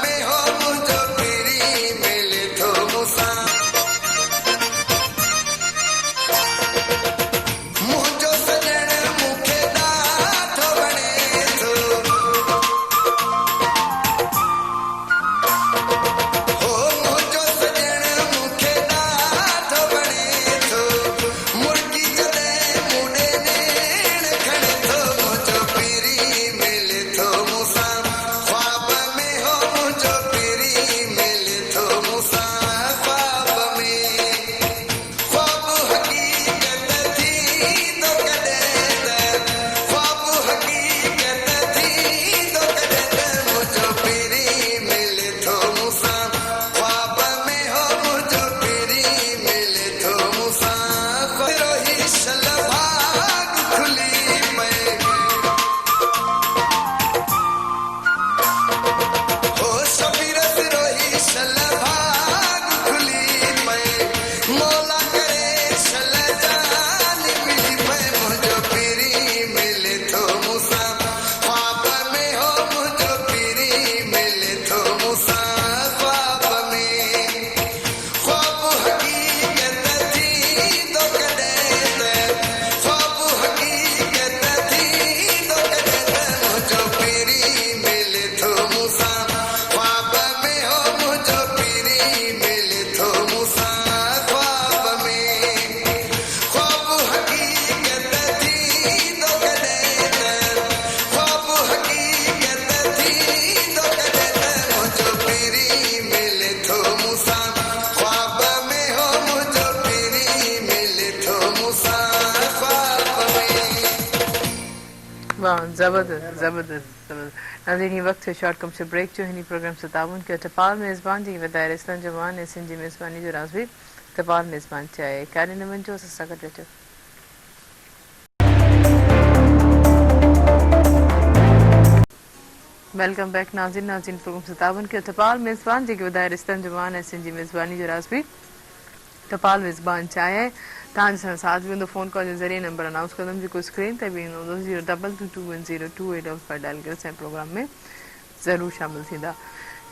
Speaker 1: जबरदस्त जबरदस्त जबरदस्त नाज़रीन ये वक्त है शॉर्ट कम से ब्रेक जो हिनी प्रोग्राम से ताउन के टपाल मेज़बान जी वदायर इस्लाम जवान एसिन जी मेज़बानी जो राज़वी टपाल मेज़बान चाहे कारे नमन जो सस्ता कर वेलकम बैक नाज़रीन प्रोग्राम से ताउन के टपाल मेज़बान जी वदायर इस्लाम जवान एसिन जी मेज़बानी जो राज़वी टपाल मेज़बान चाहे तव्हांजे साथ भी फ़ोन कॉल के ज़रिए नंबर अनाउंस कंदमि जेको स्क्रीन ते बि ईंदो 022210288 डायल करे असांजे प्रोग्राम में ज़रूरु शामिल थींदा।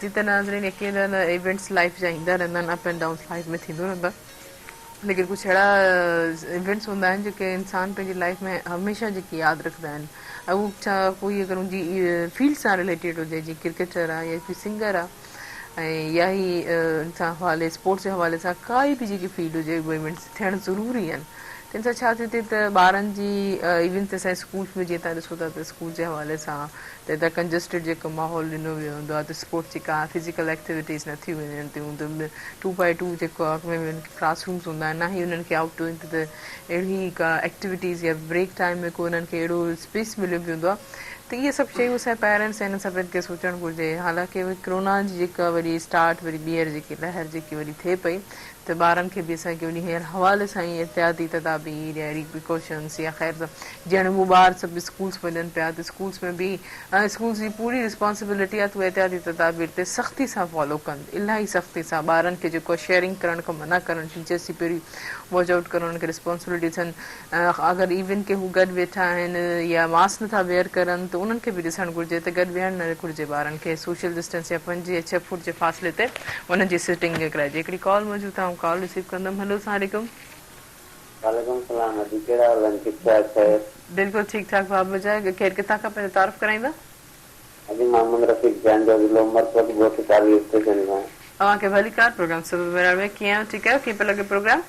Speaker 1: जी त नाज़रीन यकीन इवेंट्स लाइफ जा ईंदा रहंदा आहिनि, अप एंड डाउन लाइफ में थींदो रहंदो आहे, लेकिन कुझु अहिड़ा इवेंट्स हूंदा आहिनि जेके इंसान पंहिंजी लाइफ में हमेशह जेकी यादि रखंदा आहिनि। उहो छा कोई अगरि उनजी फील्ड सां रिलेटेड हुजे, जीअं क्रिकेटर आहे या कोई सिंगर आहे ऐं या ई सां हवाले स्पोर्ट्स जे हवाले सां काई बि जेकी फील्ड हुजे उहे इवेंट्स थियणु ज़रूरी आहिनि। तिन सां छा थिए थी त ॿारनि जी इवन त असांजे स्कूल्स में जीअं तव्हां ॾिसो था त स्कूल जे हवाले सां त हितां कंजस्टेड जेको माहौल ॾिनो वियो हूंदो आहे त स्पोर्ट्स जेका फिज़िकल एक्टिविटीज़ न थी वञनि थियूं त 2x2 जेको क्लासरूम्स हूंदा आहिनि, ना ई उन्हनि खे आउटडोर त अहिड़ी का एक्टिविटीज़ या ब्रेक टाइम में को उन्हनि खे अहिड़ो स्पेस मिलियो पियो हूंदो आहे। त इहे सभु शयूं असांजे पेरेंट्स आहिनि सभिनि खे सोचणु घुरिजे। हालांकि कोरोना जी जेका वरी स्टार्ट वरी ॿीहर जेकी लहर जेकी वरी थिए पई त ॿारनि खे बि असांखे उन हवाले सां ई एहतियाती तदाबीर या प्रिकॉशन्स या ख़ैर ॼण उहे ॿार सभु स्कूल्स वञनि पिया त स्कूल्स में बि स्कूल्स जी पूरी रिस्पॉन्सिबिलिटी आहे त उहे एहतियाती तदाबीर ते सख़्ती सां फॉलो कनि, इलाही सख़्ती सां। ॿारनि खे जेको शेयरिंग करण खां मना करणु, टीचर्स जी पहिरीं वॉच आउट करणु, उन्हनि खे रिस्पॉन्सिबिलिटी थियनि। अगरि इवन के हू गॾु वेठा आहिनि या मास्क नथा वेयर करनि त उन्हनि खे बि ॾिसणु घुरिजे त गॾु वेहणु न घुरिजे, ॿारनि खे सोशल डिस्टेंस या 5 या 6 फुट जे फ़ासिले ते उन्हनि जी सिटिंग कराइजे। हिकिड़ी कॉल मौजूदु आहे, कॉल रिसीव कंदमि। हेलो अस्सलाम वालेकुम।
Speaker 7: वालेकुम सलाम। अजी कहिड़ा हाल आहिनि? ठीकु ठाक आहे?
Speaker 1: बिल्कुलु ठीकु ठाक बाबा जा। केरु किथां खां पंहिंजो तारीफ़ कराईंदा?
Speaker 7: अजी मोहम्मद रफ़ीक जान जो ज़िलो उमरकोट गोठ कारी स्टेशन खां।
Speaker 1: तव्हांखे भली कार प्रोग्राम सब मेरा में कीअं ठीकु आहे? कीअं पियो लॻे प्रोग्राम?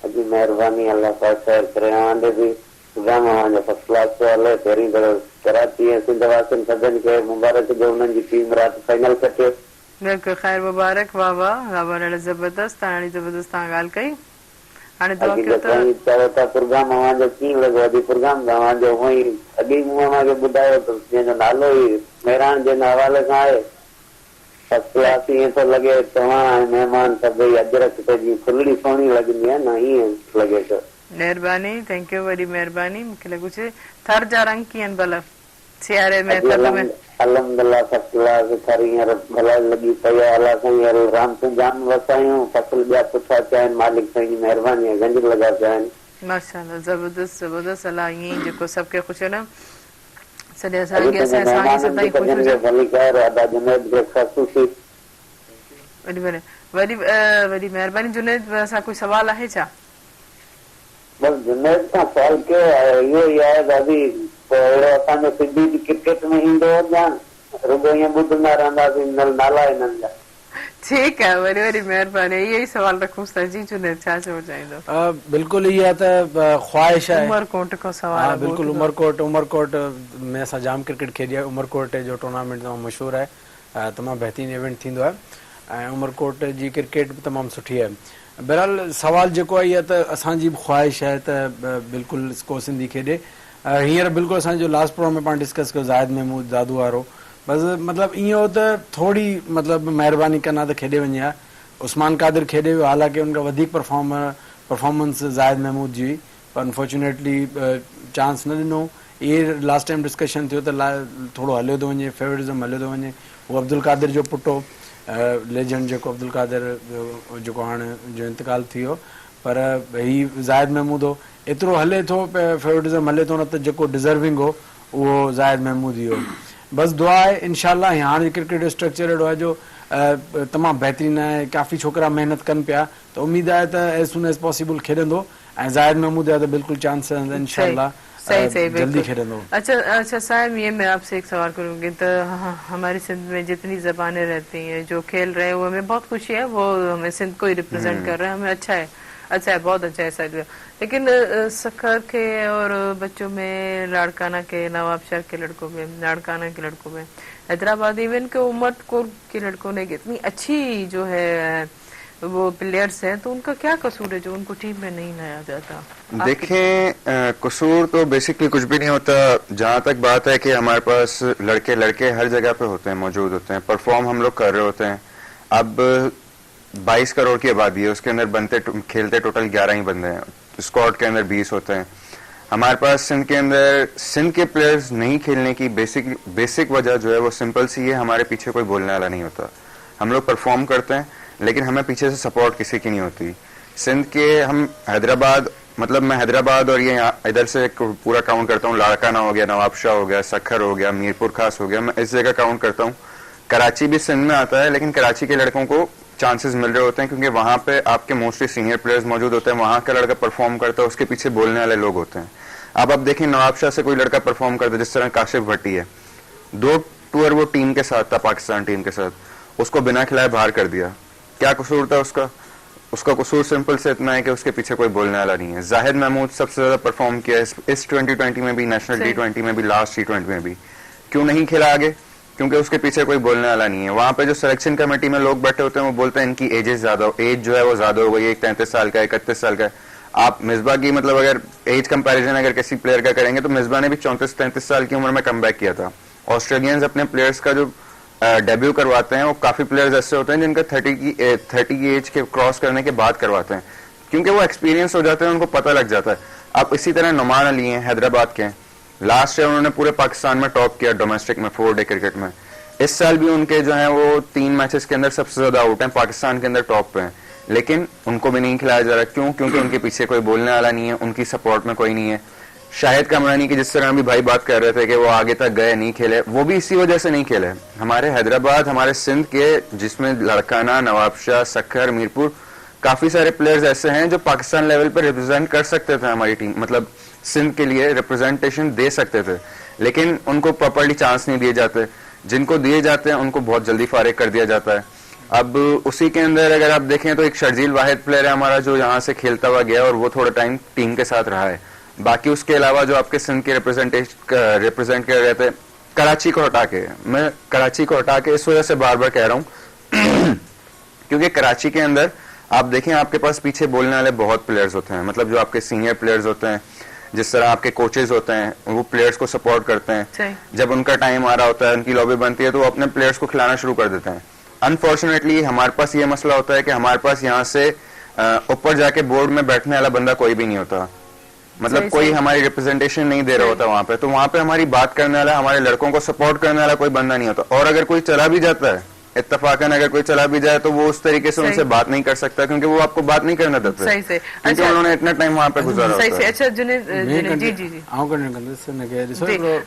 Speaker 7: अजी महिरबानी अल्लाह पाक ख़ैर करे। हाणे बि प्रोग्राम असांजो फर्स्ट क्लास पियो हले। पहिरीं दफ़ो कराची ऐं सिंध वासियुनि सभिनि खे मुबारक जो उन्हनि जी टीम राति फाइनल कटियो।
Speaker 1: बिल्कुलु ख़ैर मुबारक। वाह वाह वाह वाह, ॾाढा ज़बरदस्त हाणे ज़बरदस्त तव्हां ॻाल्हि कई। हाणे दुआ कयो त
Speaker 7: चयो था प्रोग्राम असांजो कीअं लॻो? अॼु प्रोग्राम तव्हांजो हूअं ई अॻे मूं असांखे ॿुधायो त जंहिंजो नालो ई महिराण जे हवाले सां आहे फर्स्ट क्लास। ईअं थो लॻे तव्हां ऐं महिमान सभई अजरक ते जीअं फुलड़ी सुहिणी लॻंदी आहे न, ईअं लॻे थो।
Speaker 1: महिरबानी, थैंक यू, वॾी महिरबानी। मूंखे लॻो छे थर जा रंग कीअं आहिनि भला सियारे में थधि में?
Speaker 7: अल्हम्दुलिल्लाह फर्स्ट क्लास। थर हींअर भला लॻी पई आहे। अलाह साईं राम तूं जाम वसायूं। फसल ॿिया सुठा थिया आहिनि, मालिक साईं जी महिरबानी आहे, गंज लॻा पिया आहिनि।
Speaker 1: माशाअल्लाह ज़बरदस्त ज़बरदस्त। अलाह ईअं ई जेको सभु खे ख़ुशि न सॼे असांखे असांजे सदाईं ख़ुशि हुजे।
Speaker 7: भली ख़ैर अदा जुनैद खे ख़ुशी
Speaker 1: वॾी वॾी वॾी महिरबानी। जुनैद सां कोई सवाल आहे छा?
Speaker 7: बस जुनैद खां सवाल कयो आहे, इहो ई आहे दादी अहिड़ो असांजो सिंधी क्रिकेट में ईंदो या रुगो ईअं ॿुधंदा रहंदासीं नाला हिननि जा? ठीकु आहे,
Speaker 1: वरी वरी महिरबानी। इहो ई सवाल रखूंसि था। जी जुनैद छा चवणु चाहींदो?
Speaker 3: बिल्कुलु इहा त ख़्वाहिश आहे।
Speaker 1: उमरकोट खां सवाल।
Speaker 3: हा बिल्कुलु उमरकोट में असां जाम क्रिकेट खेॾी आहे। उमरकोट जो टूर्नामेंट तमामु मशहूरु आहे, तमामु बहितरीनु इवेंट थींदो आहे ऐं उमरकोट जी क्रिकेट बि तमामु सुठी आहे। बहरहाल सवाल जेको आहे इहा त असांजी बि ख़्वाहिश आहे त बिल्कुलु को सिंधी खेॾे। हींअर बिल्कुलु असांजो लास्ट प्रोग्राम में पाण डिस्कस कयो ज़ाहिद महमूद दादू वारो, बसि मतिलबु ईअं हो त थोरी मतिलबु महिरबानी कंदा त खेॾे वञे हा। उस्मान कादिर खेॾे वियो, हालांकि उनखां वधीक परफॉर्मेंस ज़ाहिद महमूद जी हुई, पर अनफॉर्चुनेटली चांस न ॾिनो। इहे लास्ट टाइम डिस्कशन थियो त थोरो हलियो थो वञे, फेवरिज़म हलियो थो वञे। उहो अब्दुल कादिर जो पुटु हो, लेजेंड जेको अब्दुल कादिर जेको हाणे जो इंतकाल थी वियो, पर ही ज़ाहिद महमूद हो। एतिरो हले थो फेवरिटिज़म हले थो, न त जेको डिज़र्विंग हो उहो ज़ाहिद महमूद ई हो। बसि दुआ आहे इनशाला। हाणे क्रिकेट जो स्ट्रक्चर अहिड़ो आहे जो तमामु बहितरीनु आहे, काफ़ी छोकिरा महिनत कनि पिया, त उमेद आहे त एज़ सून एज़ पॉसिबल खेॾंदो ऐं ज़ाहिद महमूद जा त बिल्कुलु चांस इनशाला जल्दी खेॾंदो।
Speaker 1: अच्छा साहब, ये मैं आपसे एक सवाल करूंगी तो हमारी सिंध में जितनी जबानें रहती हैं, जो खेल रहे हैं, वो हमें बहुत खुशी है, वो हमें सिंध को ही रिप्रेजेंट कर रहे हैं, हमें अच्छा है, बहुत अच्छा है साइड। लेकिन सखर के और बच्चों में, लाड़काना के, नवाबशहर के लड़कों में, लाड़काना के लड़कों में, हैदराबाद इवन के उमरकोट के लड़कों ने इतनी अच्छी जो है वो प्लेयर्स हैं, तो उनका क्या कसूर है जो उनको टीम में नहीं लाया जाता?
Speaker 2: देखें, कसूर तो बेसिकली कुछ भी नहीं होता। जहाँ तक बात है कि हमारे पास लड़के हर जगह पे होते हैं, मौजूद होते हैं, परफॉर्म हम लोग कर रहे होते हैं। अब 22 करोड़ की आबादी है, उसके अंदर खेलते टोटल 11 ही बंदे हैं, स्क्वाड के अंदर 20 होते हैं। हमारे पास सिंध के अंदर सिंध के प्लेयर्स नहीं खेलने की बेसिक वजह जो है वो सिंपल सी है, हमारे पीछे कोई बोलने वाला नहीं होता। हम लोग परफॉर्म करते हैं लेकिन हमें पीछे से सपोर्ट किसी की नहीं होती। सिंध के हम हैदराबाद, मतलब मैं हैदराबाद और ये इधर से पूरा काउंट करता हूँ, लाड़काना हो गया, नवाबशाह हो गया, सखर हो गया, मीरपुर खास हो गया, मैं इस जगह काउंट करता हूँ। कराची भी सिंध में आता है, लेकिन कराची के लड़कों को चांसेस मिल रहे होते हैं क्योंकि वहां पे आपके मोस्टली सीनियर प्लेयर्स मौजूद होते हैं, वहां का लड़का परफॉर्म करता है, उसके पीछे बोलने वाले लोग होते हैं। अब आप देखें, नवाबशाह से कोई लड़का परफॉर्म करता है, जिस तरह काशिफ भट्टी है, 2 टूर वो टीम के साथ था, पाकिस्तान टीम के साथ, उसको बिना खिलाए बाहर कर दिया। क्या कसूर था उसका कसूर सिंपल से इतना है कि उसके पीछे कोई बोलने वाला नहीं है। जाहिद महमूद सबसे ज्यादा परफॉर्म किया इस 2020 में भी, नेशनल T20 में भी, लास्ट T20 में भी। क्यों नहीं खेला आगे? क्योंकि उसके पीछे कोई बोलने वाला नहीं है। वहां पे जो सिलेक्शन कमेटी में लोग बैठे होते हैं वो बोलते हैं इनकी एज जो है वो ज्यादा हो गई है, 33 साल का है, 31 साल का है। आप मिसबा की मतलब अगर एज कंपैरिजन अगर किसी प्लेयर का करेंगे तो मिसबा ने भी 34-33 साल की उम्र में कमबैक किया था। ऑस्ट्रेलियंस अपने प्लेयर्स का जो डेब्यू करवाते हैं वो काफी प्लेयर्स ऐसे होते हैं जिनका 30 की एज के क्रॉस करने के बाद करवाते हैं, क्योंकि वो एक्सपीरियंस हो जाते हैं, उनको पता लग जाता है। अब इसी तरह नुमान अली हैं, हैदराबाद के, लास्ट ईयर उन्होंने पूरे पाकिस्तान में टॉप किया डोमेस्टिक में 4 डे क्रिकेट में। इस साल भी उनके जो है वो 3 मैचेस के अंदर सबसे ज्यादा आउट हैं, पाकिस्तान के अंदर टॉप पे हैं, लेकिन उनको भी नहीं खिलाया जा रहा। क्यों? क्योंकि उनके पीछे कोई बोलने वाला नहीं है, उनकी सपोर्ट में कोई नहीं है। शाहिद कामरानी की जिस तरह अभी भाई बात कर रहे थे कि वो आगे तक गए, नहीं खेले, वो भी इसी वजह से नहीं खेले। हमारे हैदराबाद, हमारे सिंध के, जिसमें लड़काना, नवाबशाह, सखर, मीरपुर, काफी सारे प्लेयर्स ऐसे हैं जो पाकिस्तान लेवल पर रिप्रेजेंट कर सकते थे हमारी टीम, मतलब सिंध के लिए रिप्रेजेंटेशन दे सकते थे, लेकिन उनको प्रॉपर्ली चांस नहीं दिए जाते। जिनको दिए जाते हैं उनको बहुत जल्दी फारिग कर दिया जाता है। अब उसी के अंदर अगर आप देखें तो एक शर्जील वाहिद प्लेयर है हमारा जो यहाँ से खेलता हुआ गया और वो थोड़ा टाइम टीम के साथ रहा है। बाकी उसके अलावा जो आपके सिंध के रिप्रेजेंट कर रहे थे, कराची को हटा के, मैं कराची को हटा के इस वजह से बार बार कह रहा हूँ क्योंकि कराची के अंदर आप देखें आपके पास पीछे बोलने वाले बहुत प्लेयर्स होते हैं, मतलब जो आपके सीनियर प्लेयर्स होते हैं, जिस तरह आपके कोचेज होते हैं, वो प्लेयर्स को सपोर्ट करते हैं। जब उनका टाइम आ रहा होता है, उनकी लॉबी बनती है, तो वो अपने प्लेयर्स को खिलाना शुरू कर देते हैं। अनफॉर्चुनेटली हमारे पास ये मसला होता है कि हमारे पास यहाँ से ऊपर जाके बोर्ड में बैठने वाला बंदा कोई भी नहीं होता, मतलब कोई हमारी रिप्रेजेंटेशन नहीं दे रहा होता वहां पे। तो वहां पे हमारी बात करने वाला, हमारे लड़कों को सपोर्ट करने वाला कोई बंदा नहीं होता। और अगर कोई चला भी जाता है, इत्तफाकन अगर कोई चला भी जाए, तो वो उस तरीके से उनसे बात नहीं कर सकता क्योंकि वो आपको बात नहीं करना देते,
Speaker 1: सही से,
Speaker 2: क्योंकि उन्होंने इतना टाइम वहां पे गुजारा होता है।
Speaker 1: अच्छा जुनेद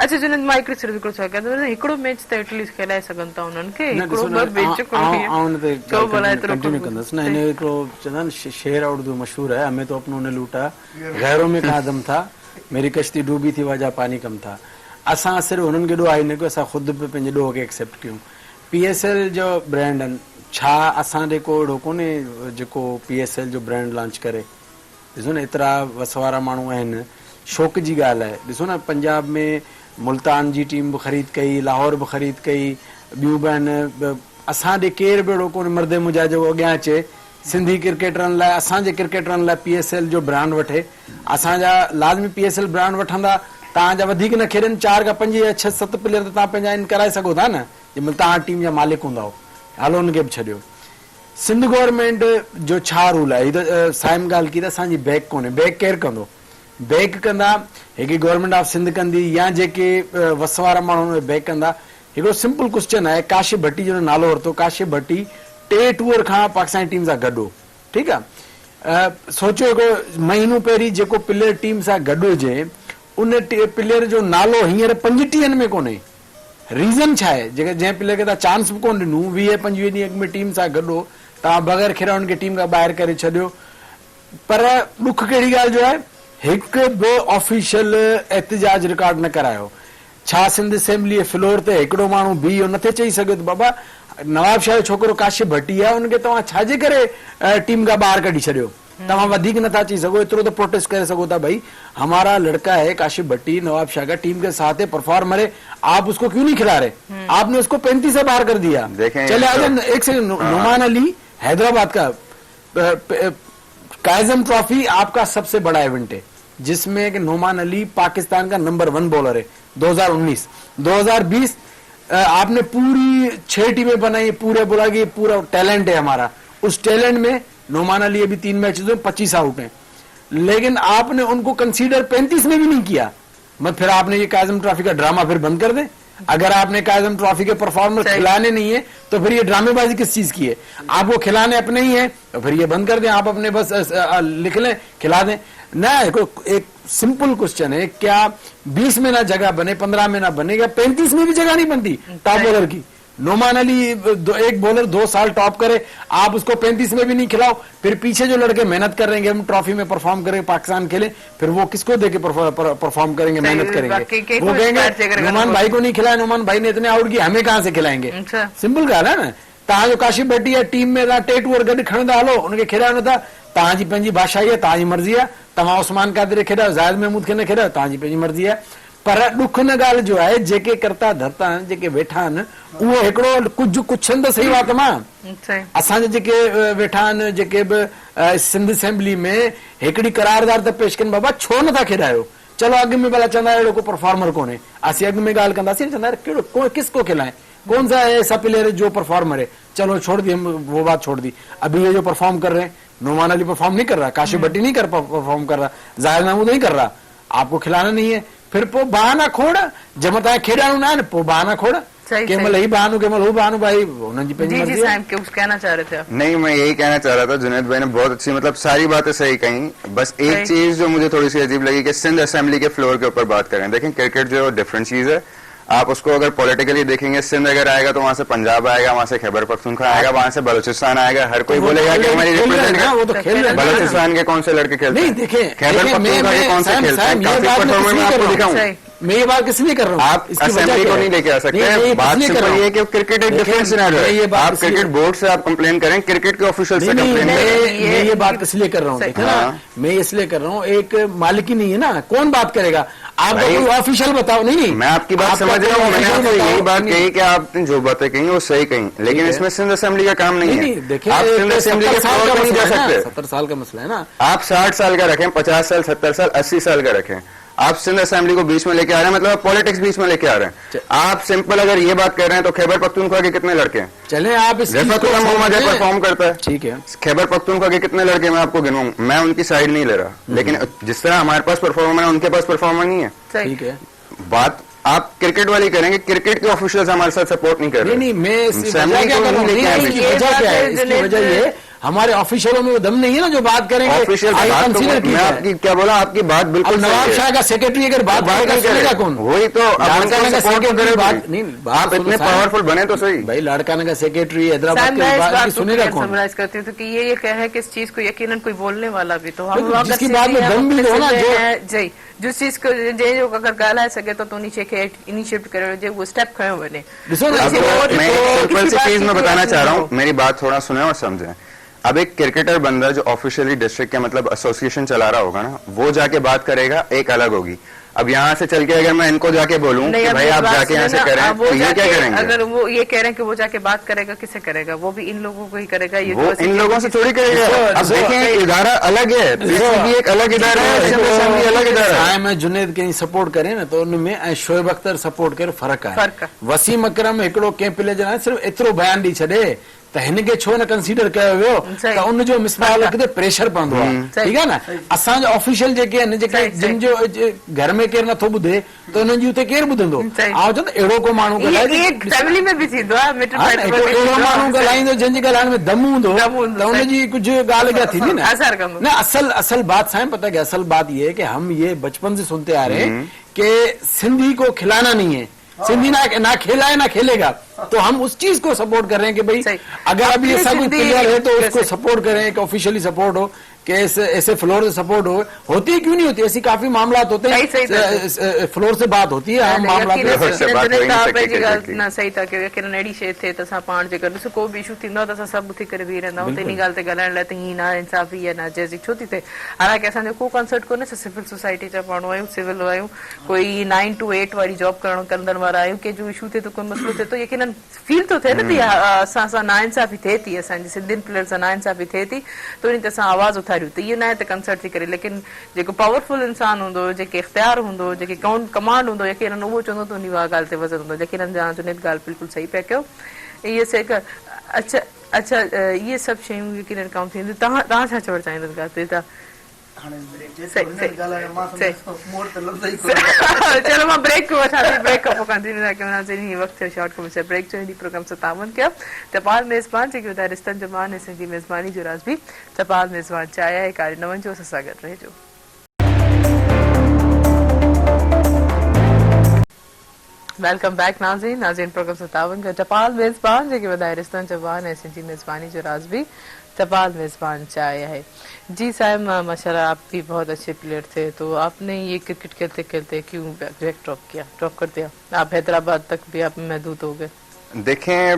Speaker 1: अच्छा जुनेद माइक सिर्फ हिकिड़ो छा कयां, हिकिड़ो मैच त एटलीस्ट खेलाए सघनि था उन्हनि खे, हिकिड़ो ॿ मैच
Speaker 3: कंटिन्यू कंदसि न। हिन हिकिड़ो चवंदा आहिनि शेर उर्दू मशहूर है, हमें तो अपनों ने लूटा, गैरों में कहाँ दम था, मेरी कश्ती डूबी थी वजह पानी कम था। असां सिर्फ़ु हुननि खे ॾोह आहे न कि असां ख़ुदि बि पंहिंजे ॾोह खे एक्सेप्ट कयूं। PSL जो ब्रांड आहिनि, छा असां ॾे को अहिड़ो कोन्हे जेको PSL जो ब्रांड लॉन्च करे? ॾिसो न, एतिरा वसवारा माण्हू आहिनि, शौक़ जी ॻाल्हि आहे। ॾिसो न, पंजाब में मुल्तान जी टीम बि ख़रीद कई, लाहौर बि ख़रीद कई, ॿियूं बि आहिनि। असां ॾे केरु बि अहिड़ो कोन्हे मर्द मुंहिंजा जो अॻियां अचे सिंधी क्रिकेटरनि लाइ, असांजे क्रिकेटरनि लाइ PSL जो ब्रांड वठे, असांजा लाज़मी PSL ब्रांड वठंदा, तव्हांजा वधीक न खेॾनि, 4 खां 5 या 6 7 प्लेयर त तव्हां पंहिंजा इन कराए सघो था न, जंहिंमहिल तव्हां टीम जा मालिक हूंदा हो, हलो हुनखे बि छॾियो। सिंध गवर्नमेंट जो छा रूल आहे, हीअ त साइम ॻाल्हि की त असांजी बैक कोन्हे, बैक केरु कंदो, बैक कंदा हिकु गवर्नमेंट ऑफ सिंध कंदी या जेके वस वारा माण्हू बैक कंदा। हिकिड़ो सिंपल क्वेश्चन आहे, काशिफ भट्टी जो नालो वरितो, काशिफ भट्टी 2 टूर खां पाकिस्तानी टीम सां गॾु हो, ठीकु आहे, सोचियो हिकिड़ो महीनो पहिरीं जेको प्लेयर टीम सां गॾु हुजे उन प्लेयर जो नालो हींअर 35 में कोन्हे, रीज़न छा आहे, जंहिं प्लेयर खे तव्हां चांस बि कोन ॾिनो, 20-25 ॾींहं में टीम सां गॾु हो, तव्हां बग़ैर खेॾा हुनखे टीम खां ॿाहिरि करे छॾियो। पर ॾुख कहिड़ी ॻाल्हि जो आहे, हिकु बि ऑफिशियल एहतिजाज रिकॉर्ड न करायो। छा सिंध असेंबली फ्लोर ते हिकिड़ो माण्हू बीहो नथे चई सघे त बाबा नवाब शाह जो छोकिरो काशिफ भट्टी आहे, हुनखे तव्हां छाजे करे टीम खां ॿाहिरि कढी छॾियो, तव्हां वधीक नथा चई सघो, एतिरो त प्रोटेस्ट करे सघो था, भाई हमारा लड़का है काशिफ भट्टी, नवाब शाह का टीम के साथ है, परफॉर्मर है, आप उसको क्यों नहीं खिला रहे, आपने उसको 35 से बाहर कर दिया। चले आजा एक सेकंड, नुमान अली हैदराबाद का कायजम ट्रॉफी आपका सबसे बड़ा इवेंट है, जिसमें कि नुमान अली पाकिस्तान का नंबर 1 बॉलर है। 2019 2020 आपने पूरी 6 टीमें बनाई, पूरे बोला कि पूरा टैलेंट है हमारा, उस टैलेंट में नुमान अली अभी 3 मैचेस में 25 आउट हैं, लेकिन आपने उनको कंसीडर 35 में भी नहीं किया। मत फिर आपने ये कायजम ट्रॉफी का ड्रामा फिर बंद कर दें। अगर आपने कायजम ट्रॉफी के परफॉर्मर खिलाने नहीं है तो फिर ये ड्रामेबाजी किस चीज की है, आपको खिलाने अपने ही है तो फिर ये बंद कर दें, आप अपने बस लिख लें खिला दें ना। एक सिंपल क्वेश्चन है, क्या 20 में ना जगह बने, 15 में ना बनेगा, 35 में भी जगह नहीं बनती टॉप बॉलर की। नोमान अली एक बॉलर 2 साल टॉप करे, आप उसको 35 में भी नहीं खिलाओ, फिर पीछे जो लड़के मेहनत कर रहे हैं हम ट्रॉफी में परफॉर्म करेंगे, पाकिस्तान खेले, फिर वो किसको देके परफॉर्म करेंगे, मेहनत करेंगे, वो कहेंगे नोमान भाई को नहीं खिलाया, नोमान भाई ने इतने आउट किए, हमें कहां से खिलाएंगे। सिंपल ॻाल्हि है ना, तव्हां जो काशिफ भट्टी आहे टीम में 2 ओवर गॾु खणंदा हलो, हुनखे खेॾायो नथा, तव्हांजी पंहिंजी बादशाही आहे, तव्हांजी मर्ज़ी आहे, तव्हां उस्मान कादिर खेॾायो, ज़ाहिद महमूद खे न खेॾायो, तव्हांजी पंहिंजी मर्ज़ी आहे। पर ॾुख न ॻाल्हि जो आहे, जेके करता धरता आहिनि, जेके वेठा आहिनि, उहो हिकिड़ो कुझु कुझु त सही बात मां असांजे जेके वेठा आहिनि, जेके बि सिंध असेंबली में हिकिड़ी करारदार त पेश कनि, बाबा छो नथा खेॾायो, चलो अॻु में भला चवंदा अहिड़ो को परफॉर्मर कोन्हे, असीं अॻु में ॻाल्हि कंदासीं, चवंदा कहिड़ो किसको खिलाए, कौन सा ऐसा प्लेयर है जो परफॉर्मर है, चलो छोड़ दी, हम वो बात छोड़ दी। अभी ये जो परफॉर्म कर रहे हैं, नोमान अली परफॉर्म नहीं कर रहा, काशिफ भट्टी नहीं कर परफॉर्म कर रहा, ज़ाहिद महमूद नहीं कर रहा, आपको खिलाना नहीं है, फिर पो बहाना खोड़, जब तव्हां खेॾाणो ना पो बहाना खोड़, केमल ही बहानो केमल वो बहानो, भाई उन्हनि जी पंहिंजी मर्ज़ी है।
Speaker 1: जी कुछ कहना चाह रहे थे आप?
Speaker 2: नहीं, मैं यही कहना चाह रहा था, जुनैद भाई ने बहुत अच्छी मतलब सारी बातें सही कही, बस एक चीज जो मुझे थोड़ी सी अजीब लगी कि सिंध असेंबली के फ्लोर के ऊपर बात करें। देखें क्रिकेट जो डिफरेंट चीज है, आप उसको अगर पॉलिटिकली देखेंगे, सिंध अगर आएगा तो वहां से पंजाब आएगा, वहां से खैबर पख्तूनख्वा आएगा, वहां से बलूचिस्तान आएगा, हर कोई बोलेगा कि हमारी रिप्रेजेंट बलूचिस्तान के कौन से लड़के खेलते हैं, खैबर पख्तूनख्वा के कौन से खेलते हैं, काफी परफॉर्मर मैं आपको दिखाऊं।
Speaker 3: मैं ये बात किस लिए कर रहा हूँ,
Speaker 2: आप असेंबली को नहीं लेके आ सकते, बात सिर्फ ये है कि क्रिकेट एक डिफरेंट सिनेरियो है, आप क्रिकेट बोर्ड से आप कंप्लेन करें, क्रिकेट के ऑफिशियल से कंप्लेन करें।
Speaker 3: मैं ये बात इसलिए कर रहा हूँ, मैं इसलिए कर रहा हूँ, एक मालिक ही नहीं है ना, कौन बात करेगा, आप कोई ऑफिशियल बताओ। नहीं, मैं
Speaker 2: आपकी बात समझ रहा हूँ, मैंने आपसे यही बात कही कि आपने जो बातें कही वो सही कही, लेकिन इसमें सिंध असेंबली का काम नहीं है।
Speaker 3: देखिए,
Speaker 2: आप सिंध असेंबली के फ्लोर पर नहीं जा सकते,
Speaker 3: 70 साल का मसला है ना,
Speaker 2: आप 60 साल का रखें, 50 साल, 70 साल, 80 साल का रखें, आप सिंध असेंबली को बीच में लेके आ रहे हैं, मतलब पॉलिटिक्स बीच में लेके आ रहे हैं। आप सिंपल अगर ये बात कर रहे हैं तो खैबर पख्तूनख्वा के कितने लड़के हैं,
Speaker 3: चले आप
Speaker 2: मोहम्मद परफॉर्म करता है,
Speaker 3: ठीक है,
Speaker 2: खैबर पख्तूनख्वा के कितने लड़के मैं आपको गिनूंगा, मैं उनकी साइड नहीं ले रहा, लेकिन जिस तरह हमारे पास परफॉर्मर है उनके पास परफॉर्मर नहीं है,
Speaker 3: ठीक है।
Speaker 2: बात आप क्रिकेट वाली करेंगे, क्रिकेट के ऑफिशियल्स हमारे साथ सपोर्ट नहीं कर रहे।
Speaker 3: नहीं, मैं इसकी वजह क्या है, इसकी वजह ये हमारे ऑफिशियलों में वो दम नहीं है ना जो बात करेंगे।
Speaker 2: ऑफिशियल मैं आपकी क्या बोला, आपकी बात बिल्कुल
Speaker 3: नवाब शाह का सेक्रेटरी अगर बात करेगा कौन,
Speaker 2: वही तो बात नहीं, आप इतने पावरफुल बने तो सही।
Speaker 3: भाई लड़काना का सेक्रेटरी हैदराबाद की बात सुनेगा कौन?
Speaker 1: समराइज करती हूँ तो कि ये कह है कि इस चीज को यकीनन कोई बोलने वाला भी तो हम
Speaker 3: जिसकी बात में दम भी हो ना,
Speaker 1: जी जिस चीज को जो अगर ॻाल्हाए सके तो नीचे खे इनिशिएट करे जो वो स्टेप खयो वञे।
Speaker 2: मैं सिंपल सी चीज में बताना चाह रहा हूँ, मेरी बात थोड़ा सुने और समझें। अब एक क्रिकेटर बंदा जो ऑफिशियली डिस्ट्रिक्ट के मतलब एसोसिएशन चला रहा होगा ना, वो जाके बात करेगा एक अलग होगी। अब यहाँ से चल के अगर मैं इनको जाके बोलूं कि भाई आप जाके यहाँ से करें, तो ये क्या करेंगे?
Speaker 1: अगर वो ये कह रहे हैं कि वो जाके बात करेगा, किसे करेगा? वो भी इन लोगों को ही करेगा। ये
Speaker 2: वो इन लोगों से थोड़ी करेगा। अब देखें इदारा अलग है, पीसीबी एक अलग इदारा है, अलग इदारा है।
Speaker 3: में जुनेद के सपोर्ट करे न तो उनमें शोएब अख्तर सपोर्ट करे फर्क है। वसीम अकरम हिकिड़ो कंहिं प्ले जे सिर्फ एतिरो बयान ॾेई छॾे त हिनखे छो न कंसीडर कयो वियो त उनजो मिसबाल किथे प्रेशर पवंदो आहे। ठीकु आहे न, असांजा ऑफिशियल जेके आहिनि, जेके जिन जो घर में केरु नथो ॿुधे त उन्हनि जी हुते केरु ॿुधंदो? आउं चवां त अहिड़ो को माण्हू
Speaker 1: फैमिली में बि थींदो आहे,
Speaker 3: अहिड़ो माण्हू ॻाल्हाईंदो जंहिंजे ॻाल्हाइण में दम हूंदो त उनजी कुझु ॻाल्हि क्या थींदी न। असल बात साईं पता है, असल बात ये है कि हम ये बचपन से सुनते आ रहे हैं कि सिंधी को खिलाना नहीं है, सिंधी ना खेला है ना खेलेगा, तो हम उस चीज को सपोर्ट कर रहे हैं कि भाई अगर अभी ऐसा कोई प्लेयर है तो उसको सपोर्ट करें, एक ऑफिशियली सपोर्ट हो कि ऐसे फ्लोर से सपोर्ट होती है, क्यों नहीं होती? ऐसी काफी मामलात होते हैं, फ्लोर से बात होती है, हम मामला
Speaker 1: ना सही था कि यकीनन अहिड़ी शइ थिए त असां पाण जेकर ॾिसो को बि इशू थींदो आहे त असां सभु उथी करे बीह रहंदा आहियूं, इन ॻाल्हि ते ॻाल्हाइण लाइ त हीअं ना इंसाफ़ी आहे, ना जाइज़ी छो थी थिए। हालांकि असांजो को कंसर्ट कोन्हे, असां सिविल सोसाइटी जा माण्हू आहियूं, सिविल आहियूं, कोई 9 to 8 वारी जॉब कंदड़ वारा आहियूं, कंहिंजो इशू थिए त कोई मसइलो थिए तो यकीनन फील तो थिए न, असां सां नाइंसाफ़ी थिए थी, असांजी सिंधियुनि प्लेयर सां नाइंसाफ़ी थिए थी, त उन ते असां आवाज़ उथारियूं। त इहो न आहे त कंसर्ट थी करे, लेकिन जेको पावरफुल इंसान हूंदो, जेके इख्तियार हूंदो, जेके कमांड हूंदो, यकीनन उहो चवंदो त उन ॻाल्हि ते वज़न हूंदो। यकीनन जहां जुनेद ॻाल्हि बिल्कुलु सही पिया कयो। इहे अच्छा इहे सभु शयूं यकीनन कमु थींदियूं। तव्हां छा चवणु चाहींदव ॻाल्हि ते? चलो मां ब्रेक वठां थी, ब्रेक खां पोइ कंटिन्यू था कयूं। वक़्तु थियो शॉर्ट कमर्शियल ब्रेक जो। इन प्रोग्राम 57 कया चपाल मेज़बान जेके ॿुधाए रिश्तनि जो मान ऐं सिंधी मेज़बानी जो राज़ बि चपाल मेज़बान चाहिया है कारी न वञो, असां सां गॾु रहिजो। वेलकम बैक नाज़रीन प्रोग्राम 57 का चपाल मेज़बान जेके ॿुधाए रिश्तनि जो मान ऐं सिंधी मेज़बानी जो राज़ बि चपाल मेज़बान चाहिया है। जी साहब, माशाल्लाह आप भी बहुत अच्छे प्लेयर थे, तो आपने ये क्रिकेट खेलते खेलते क्यों बैक ड्रॉप कर दिया? आप हैदराबाद तक भी आप महदूद हो गए।
Speaker 2: देखें,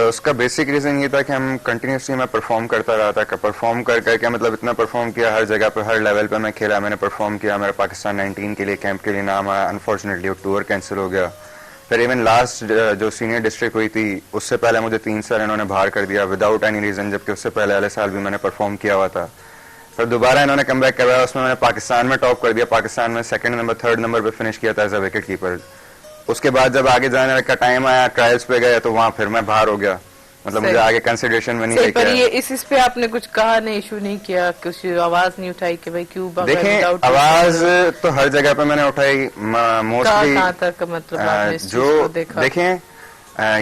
Speaker 2: उसका बेसिक रीजन ये था कि हम कंटिन्यूसली मैं परफॉर्म करता रहा था, परफॉर्म कर करके मतलब इतना परफॉर्म किया, हर जगह पे हर लेवल पे मैं खेला, मैंने परफॉर्म किया, मेरा पाकिस्तान 19 के लिए कैंप के लिए नाम आया। अनफॉर्चुनेटली वो टूर कैंसिल हो गया। फिर इवन लास्ट जो सीनियर डिस्ट्रिक्ट हुई थी उससे पहले मुझे 3 साल इन्होंने बाहर कर दिया विदाउट एनी रीजन, जबकि उससे पहले वाले साल भी मैंने परफॉर्म किया हुआ था। फिर दोबारा इन्होंने कम बैक करवाया, उसमें मैंने पाकिस्तान में टॉप कर दिया, पाकिस्तान में 2nd नंबर 3rd नंबर पे फिनिश किया था एज अ विकेट कीपर। उसके बाद जब आगे जाने का टाइम आया, ट्रायल्स पे गया, तो वहाँ फिर मैं बाहर हो गया, मतलब मुझे आगे कंसिडरेशन में नहीं लेके
Speaker 1: पर ये इस पे आपने कुछ कहा नहीं, इशू नहीं किया, कुछ आवाज नहीं उठाई कि भाई क्यों?
Speaker 2: देखें, आवाज तो हर जगह पे मैंने उठाई, मोस्टली
Speaker 1: मतलब
Speaker 2: जो देखें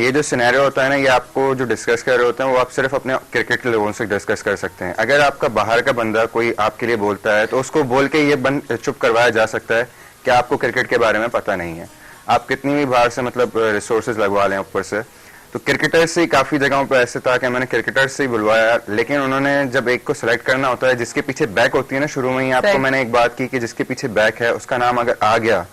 Speaker 2: ये जो सिनेरियो होता है ना, ये आपको जो डिस्कस कर रहे होते हैं वो आप सिर्फ अपने क्रिकेट के लोगों से डिस्कस कर सकते हैं। अगर आपका बाहर का बंदा कोई आपके लिए बोलता है तो उसको बोल के ये चुप करवाया जा सकता है कि आपको क्रिकेट के बारे में पता नहीं है। आप कितनी भी बाहर से मतलब रिसोर्सेज लगवा लें ऊपर से, तो क्रिकेटर से काफी जगहों पे ऐसे था कि मैंने क्रिकेटर से ही बुलवाया, लेकिन उन्होंने जब एक को सिलेक्ट करना होता है जिसके पीछे बैक होती है ना, शुरू में ही आपको मैंने एक बात की कि जिसके पीछे बैक है उसका नाम अगर आ गया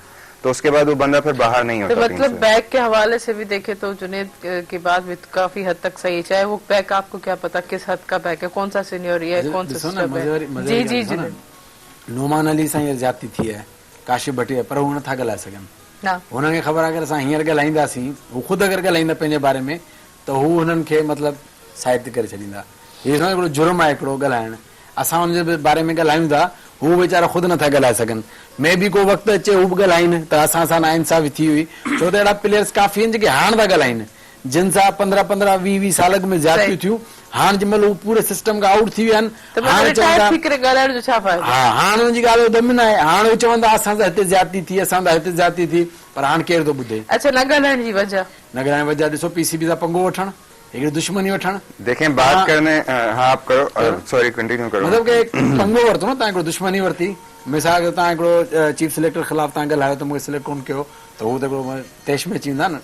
Speaker 2: तो उसके बाद वो बंदा फिर बाहर नहीं होता।
Speaker 1: तो मतलब बैक के हवाले से भी देखे तो जुनेद की बात भी काफी हद तक सही, चाहे वो बैक आपको क्या पता किस हद का बैक है, कौन सा सीनियर है, कौन सा सिस्टम है। जी जी जी
Speaker 3: नोमान अली सां हींअर जाती थी है, काशिफ भटिया, पर हू नथा ॻाल्हाए सघनि। हुनखे ख़बर आहे अगरि असां हींअर ॻाल्हाईंदासीं, हू ख़ुदि अगरि ॻाल्हाईंदा पंहिंजे बारे में त हू हुननि खे मतिलबु साइड करे छॾींदा। हीअ हिकिड़ो जुर्म आहे हिकिड़ो ॻाल्हाइण, असां हुनजे बारे में ॻाल्हायूं था, हू वीचारा ख़ुदि नथा ॻाल्हाए सघनि। मे बि को वक़्तु अचे हू बि ॻाल्हाइनि त असां सां नाइंसाफ़ी थी हुई, छो त अहिड़ा प्लेयर्स काफ़ी आहिनि जेके हाणे था ॻाल्हाइनि, जिन सां 15-15-20 साल में ज़्यादतियूं थियूं, हाणे जंहिंमहिल हू पूरे सिस्टम खां आउट थी विया आहिनि, हाणे हुनजी ॻाल्हि दम न आहे, हाणे हू चवंदा असां सां हिते ज़्यादती थी, असां सां हिते ज़्यादती थी, पर हाणे केरु थो ॿुधे?
Speaker 1: अच्छा, न ॻाल्हाइण जी वजह? न
Speaker 3: ॻाल्हाइण वजह ॾिसो पीसीबी सां पंगो वठणु, हिकिड़ी दुश्मनी वठणु।
Speaker 2: देखें, बात करने हाँ आप करो, सॉरी कंटिन्यू करो।
Speaker 3: मतलब कि पंगो वरितो न, तव्हां हिकिड़ो दुश्मनी वरिती, मिसाल तव्हां हिकिड़ो चीफ सिलेक्टर ख़िलाफ़ तव्हां ॻाल्हायो त मूंखे सिलेक्ट कोन कयो, त हू त हिकिड़ो तेश में अची वेंदा न।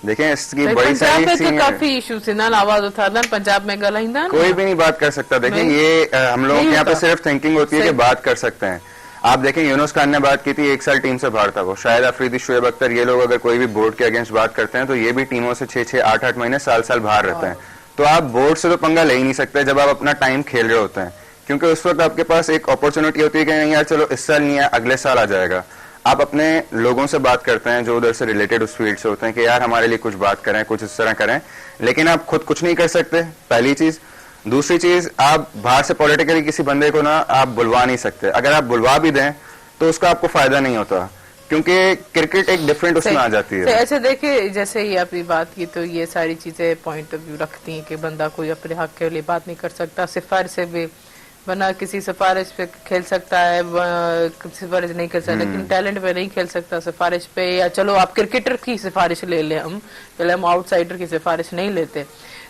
Speaker 2: देखें, इसकी बड़ी सारी
Speaker 1: काफी इशू थींदा आहिनि, आवाज उथारंदा, पंजाब में ॻाल्हाईंदा, कोई
Speaker 2: भी नहीं बात कर सकता। देखें, ये हम लोगों के यहाँ पे सिर्फ थिंकिंग होती है कि बात कर सकते हैं। आप देखें, यूनुस खान ने बात की थी, 1 साल टीम से बाहर था वो, शायद अफरीदी, शोएब अख्तर, ये लोग अगर कोई भी बोर्ड के अगेंस्ट बात करते हैं तो ये भी टीमों से 6-6, 8-8 महीने, साल-साल बाहर रहते हैं। तो आप बोर्ड से तो पंगा ले ही नहीं सकते जब आप अपना टाइम खेल रहे होते हैं, क्योंकि उस वक्त आपके पास एक अपॉर्चुनिटी होती है कि नहीं यार चलो इस साल नहीं है अगले साल आ जाएगा। आप अपने लोगों से बात करते हैं जो उधर से रिलेटेड उस फील्ड से होते हैं कि यार हमारे लिए कुछ बात करें, कुछ इस तरह करें, लेकिन आप खुद कुछ नहीं कर सकते, पहली चीज। दूसरी चीज, आप बाहर से पॉलिटिकली किसी बंदे को ना आप बुलवा नहीं सकते, अगर आप बुलवा भी दें तो उसका आपको फायदा नहीं होता, क्योंकि क्रिकेट एक डिफरेंट उसमें आ जाती है।
Speaker 1: ऐसे देखिए, जैसे ही आपने बात की तो ये सारी चीजें पॉइंट ऑफ व्यू रखती हैं कि बंदा कोई अपने हक के लिए बात नहीं कर सकता, सिफारिश से भी बना किसी सिफारिश पे खेल सकता है, सिफारिश नहीं कर सकता, लेकिन टैलेंट पे नहीं खेल सकता, सिफारिश पे। या चलो आप क्रिकेटर की सिफारिश ले लें, हम पहले हम आउटसाइडर की सिफारिश नहीं लेते,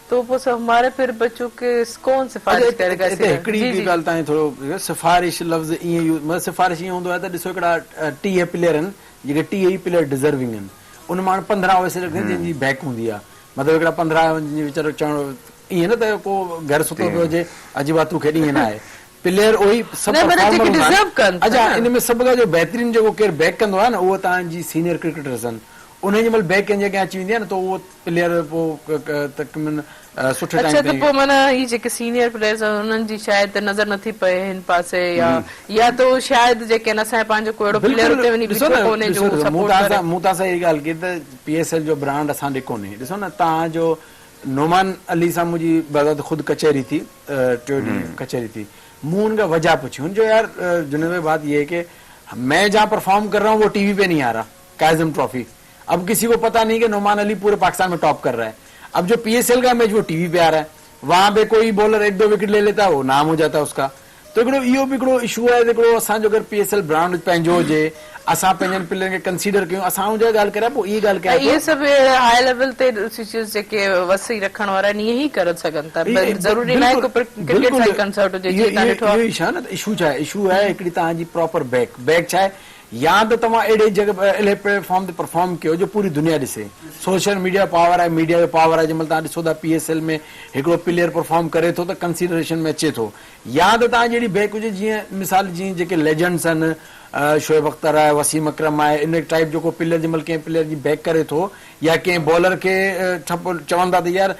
Speaker 1: तो वो सब हमारे फिर बच्चों के कौन सिफारिश करेगा?
Speaker 3: हिकिड़ी ॻाल्हि ताईं थोरो सिफारिश लफ़्ज़ ईअं यूज़, मतलब सिफारिश ईअं हूंदो आहे त ॾिसो हिकिड़ा 30 प्लेयर आहिनि जेके 30 ई प्लेयर डिज़र्विंग आहिनि, उन माण्हू 15 हुए सिलेक्ट थियनि जंहिंजी बैक हूंदी आहे, मतिलबु हिकिड़ा 15 वीचारो चवणो ईअं न त को घर सुतो पियो हुजे अॼु बात तूं खेॾी, ईअं न आहे। प्लेयर उहे सभु अच्छा, इन में सभु खां जो बहितरीन जेको केरु बैक कंदो आहे न उहो तव्हांजी सीनियर क्रिकेटर्स आहिनि, उनजी महिल बैक कंहिंजे अॻियां अची वेंदी आहे न त उहो प्लेयर पोइ तक़रीबन सुठे टाइम
Speaker 1: अच्छा, तो पोइ माना ही जेके सीनियर प्लेयर्स आहिनि उन्हनि जी शायदि नज़र नथी पए हिन पासे, या तो शायदि जेके आहिनि असांजे पंहिंजो को अहिड़ो प्लेयर उते वञी बीठो कोन्हे जो सपोर्ट करे। मूं तव्हां सां इहा ॻाल्हि कई त PSL जो ब्रांड असां ॾे कोन्हे। ॾिसो न, तव्हांजो नोमान अली सां मुंहिंजी बग़ावत ख़ुदि कचहरी थी, टियों ॾींहुं कचहरी थी, मूं उनका वजह पूछी, उनजो यार जुने में बात ये है कि मैं जहाँ परफॉर्म कर रहा हूँ वो टीवी पे नहीं आ रहा, कायज़म ट्रॉफी, अब किसी को पता नहीं कि नोमान अली पूरे पाकिस्तान में टॉप कर रहा है। अब जो PSL का मैच वो टीवी पे आ रहा है, वहां पे कोई बॉलर 1-2 विकेट ले लेता है, वो नाम हो जाता है उसका। तो हिकिड़ो इहो बि हिकिड़ो इशू आहे, हिकिड़ो असांजो अगरि PSL ब्रांड पंहिंजो हुजे, असां पंहिंजनि प्लेयर खे कंसीडर कयूं, असां हुन जा ॻाल्हि करियां पोइ इहा ॻाल्हि कयां। इहे सभु हाई लेवल ते इश्यूज़ जेके वसी रखण वारा आहिनि इहे ई करे सघनि था, ज़रूरी न आहे को क्रिकेट सां कंसर्ट हुजे। जीअं तव्हां ॾिठो आहे इशू आहे न, इशू छा आहे, इशू आहे हिकिड़ी तव्हांजी प्रॉपर बैक छा आहे, या त तव्हां अहिड़े जगह अहिड़े प्लेटफॉर्म ते परफॉर्म कयो जो पूरी दुनिया ॾिसे, सोशल मीडिया पावर आहे, मीडिया जो पावर आहे, जंहिंमहिल तव्हां ॾिसो था PSL में हिकिड़ो प्लेयर परफॉर्म करे थो त कंसीडरेशन में अचे थो, या त तव्हां जहिड़ी बैक हुजे, जीअं मिसाल जीअं जेके लेजेंड्स आहिनि, शोएब अख्तर आहे, वसीम अकरम आहे, इन टाइप जेको प्लेयर जंहिंमहिल कंहिं प्लेयर जी बैक करे थो, या कंहिं बॉलर खे ठप चवनि था त यार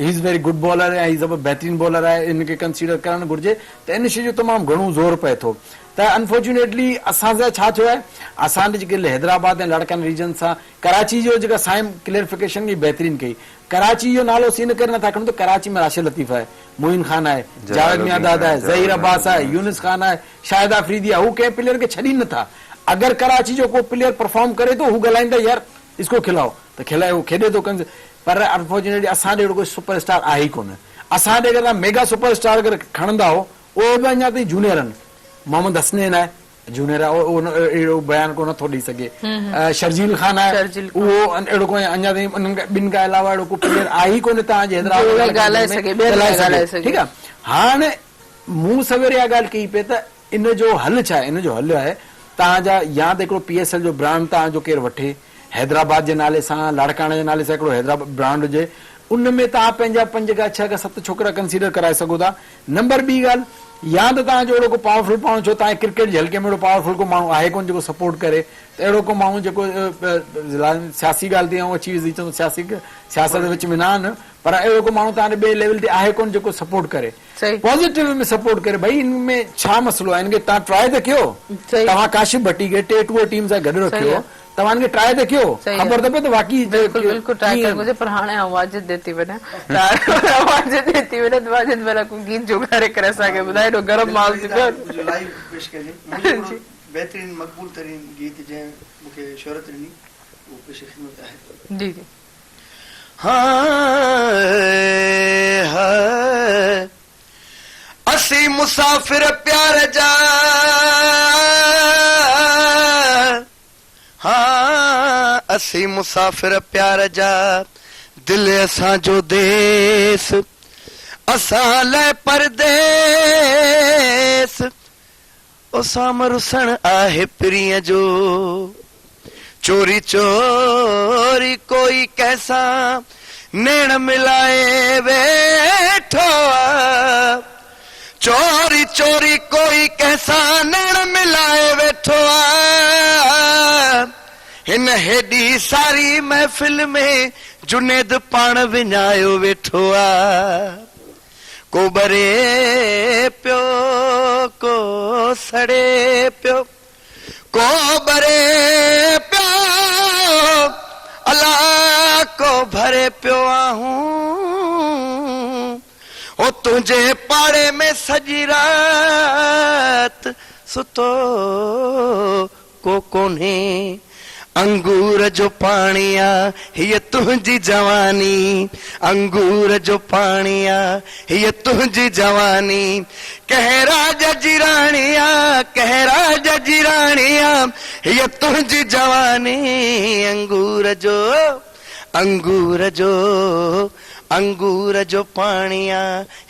Speaker 1: he is very good bowler ऐं ही ज़बर बहितरीन बॉलर आहे, इनखे कंसीडर करणु घुरिजे, त इन शइ जो तमामु घणो ज़ोर पए थो। त अनफॉर्चुनेटली असांजा छा थियो आहे, असांजे जेके हैदराबाद ऐं लाड़कान रीजन सां कराची जो जेका साइम क्लियरिफिकेशन की बहितरीन कई, कराची जो नालो इन करे नथा खणूं त कराची में राशिद लतीफ़ आहे, मोइन खान आहे, जावेद मियादाद आहे, ज़हीर अब्बास आहे, यूनिस खान आहे, शाहिद आफरीदी आहे, हू कंहिं प्लेयर खे छॾी नथा। अगरि कराची जो को प्लेयर परफॉर्म करे थो, हू ॻाल्हाईंदा यार इसको खिलाओ, त खिलाए हू खेॾे थो, पर अनफॉर्चुनेटली असां ॾे अहिड़ो कोई सुपरस्टार आहे ई कोन। असां ॾे अगरि मेगा सुपरस्टार अगरि खणंदा हो, उहो बि अञा ताईं जूनियर आहिनि, मोहम्मद हसनैन आहे जूनियर आहे, अहिड़ो बयान को नथो ॾेई सघे, शर्जील खान आहे, उहो अहिड़ो कोई अञा ताईं ॿिनि खां अलावा अहिड़ो को प्लेयर आहे ई कोन्हे तव्हांजे हैदराबाद। ठीकु आहे, हाणे मूं सवेरे इहा ॻाल्हि कई पई त इन जो हल छा आहे, इन जो हल आहे तव्हांजा या त हिकिड़ो PSL जो ब्रांड तव्हांजो केरु वठे, हैदराबाद जे नाले सां, लाड़काणे जे नाले सां हिकिड़ो हैदराबाद ब्रांड हुजे, उन में तव्हां पंहिंजा 5 खां 6 खां 7 छोकिरा कंसीडर कराए सघो था। नंबर ॿी ॻाल्हि, या त तव्हांजो अहिड़ो को पावरफुल माण्हू, छो तव्हांजे क्रिकेट जे हल्के में अहिड़ो पावरफुल को माण्हू आहे कोन जेको सपोर्ट करे, त अहिड़ो को माण्हू जेको सियासी ॻाल्हि ते अची विझी चवंदो सियासत विच में न आहिनि, पर अहिड़ो को माण्हू तव्हांजे ॿिए लेवल ते आहे कोन जेको सपोर्ट करे, पॉज़िटिव में सपोर्ट करे। भई हिन में छा मसइलो आहे, हिनखे तव्हां ट्राई त कयो, तव्हां काशिफ भट्टी खे 2 टीम सां गॾु रखियो, तव्हां हिनखे ट्राई त कयो, ख़बर त पए त वाक़ई बिल्कुलु ट्राई करणु घुरिजे। पर हाणे आवाज़ देती वञा, आवाज़ देती वञा, वाजिद वाला को गीत जुगाड़े करे असांखे ॿुधाए, एॾो गरम माहौल थी पियो।
Speaker 4: लाइव पेश कजे बेहतरीन मक़बूल तरीन गीत जंहिं मूंखे शोहरत ॾिनी, उहो पेश ख़िदमत आहे।
Speaker 1: जी जी।
Speaker 4: हाँ असी मुसाफिर प्यार जा, हाँ असी मुसाफिर प्यार जा, दिल असां जो देस, असां लाइ परदेस, ओ साम रुसण आहे प्रिय जो, चोरी चोरी कोई कैसा नेण मिलाए वेठो, चोरी चोरी कोई कैसा नेण मिलाए वेठो, इन हेॾी सारी महफ़िल में जुनेद पाण विञायो वेठो आ को बरे पियो को सड़े पियो को बरे पियो अला को भरे पियो आहूं ओ तुझे पाड़े में सजी रात सुतो को कोन्हे अंगूर जो पाणिया ये तुझी जवानी अंगूर जो पाणिया ये तुझी जवानी कहरा जजीरानिया कहरा जजीरानिया ये तुझी जवानी अंगूर जो पाणिया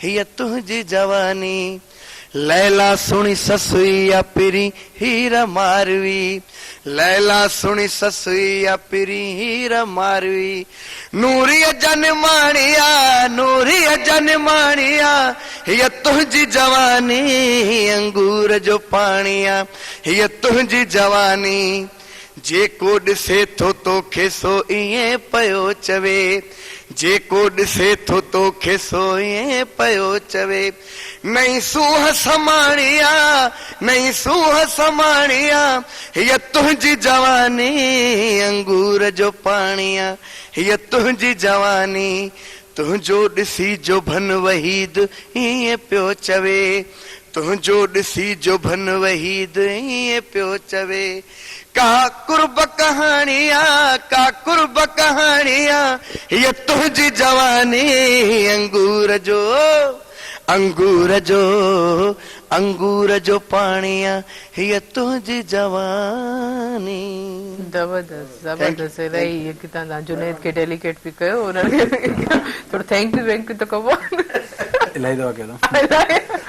Speaker 4: ये तुझी जवानी लैला सुनी ससुईया पिरी हीरा मारवी लैला सुनी ससुईया पिरी हीरा मारवी नूरिया जन माणिया ये तुझी जवानी अंगूर जो पाणिया ये तुझी जवानी जेको ॾिसे थो तोखे सो ईअं पयो चवे जेको ॾिसे थो तोखे सो ईअं पयो चवे नई सूह समाणिया ये तुझी जवानी अंगूर जो पाणिया ये तुझी जवानी तुझो ॾिसी जो भन वहीद ईअं पियो चवे तुझो ॾिसी जो भन वहीद ईअं पियो चवे का कुर्ब कहानिया ये तुझी जवानी अंगूर जो पाणिया ये तुझी जवानी
Speaker 1: जबरदस्त रही ये कितना जुनेद के डेलीकेट भी कयो उन्होंने थोड़ा थैंक यू तो कहो
Speaker 3: इलाही दफ़ा कयो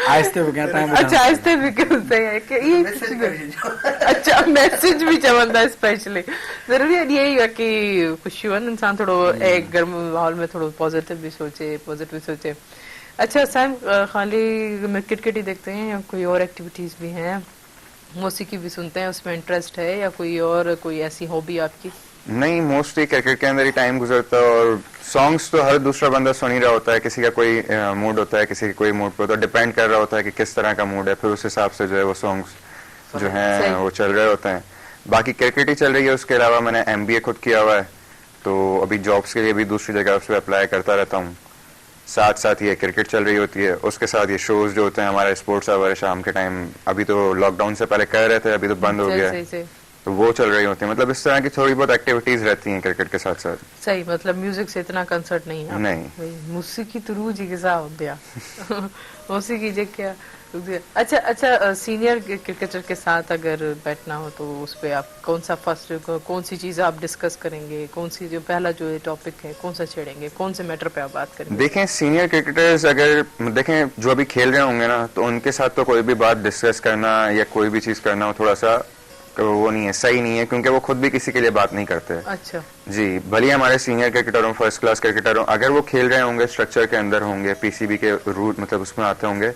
Speaker 3: आहिस्ते बि कयां तव्हां
Speaker 1: अच्छा आहिस्ते बि कयो सही है कि ये अच्छा मैसेज भी चवंदा स्पेशली जरूरी है ये कि खुशी वन इंसान थोड़ो एक गर्म माहौल में थोड़ा पॉजिटिव सोचे अच्छा सैम खाली क्रिकेट ही देखते हैं या कोई और एक्टिविटीज भी हैं मौसीकी भी सुनते हैं उसमें इंटरेस्ट है या कोई ऐसी हॉबी आपकी
Speaker 2: नहीं मोस्टली क्रिकेट के अंदर ही टाइम गुजरता है और सॉन्ग्स तो हर दूसरा बंदा सुन ही रहा होता है किसी का कोई मूड होता है किसी का कोई मूड पे तो डिपेंड कर रहा होता है कि किस तरह का मूड है फिर उस हिसाब से जो है वो सॉन्ग्स जो हैं वो चल रहे होते हैं बाकी क्रिकेट ही चल रही है उसके अलावा मैंने MBA खुद किया हुआ है तो अभी जॉब्स के लिए भी दूसरी जगह उस पर अप्लाई करता रहता हूँ साथ साथ ये क्रिकेट चल रही होती है उसके साथ ये शोज जो होते हैं हमारे स्पोर्ट्स आवर शाम के टाइम अभी तो लॉकडाउन से पहले कर रहे थे अभी तो बंद हो गया है तो वो चल रही होती है मतलब इस तरह की थोड़ी बहुत एक्टिविटीज रहती हैं क्रिकेट के साथ साथ
Speaker 1: सही मतलब म्यूजिक से इतना कंसर्ट नहीं है
Speaker 2: नहीं
Speaker 1: मौसीकी तो रूज ही किसा हो गया मौसीकी जे क्या अच्छा सीनियर क्रिकेटर के साथ अगर बैठना हो तो उस पे आप कौन सी चीज आप डिस्कस करेंगे कौन सी जो पहला जो टॉपिक है कौन सा छेड़ेंगे कौन से मैटर पे आप बात करेंगे
Speaker 2: देखें सीनियर क्रिकेटर्स अगर देखें जो अभी खेल रहे होंगे ना तो उनके साथ तो कोई भी बात डिस्कस करना या कोई भी चीज करना हो थोड़ा सा वो नहीं है सही नहीं है क्योंकि वो खुद भी किसी के लिए बात नहीं करते
Speaker 1: अच्छा
Speaker 2: जी भले हमारे सीनियर क्रिकेटर हो फर्स्ट क्लास क्रिकेटर हो अगर वो खेल रहे होंगे स्ट्रक्चर के अंदर होंगे PCB के रूल मतलब उसमें आते होंगे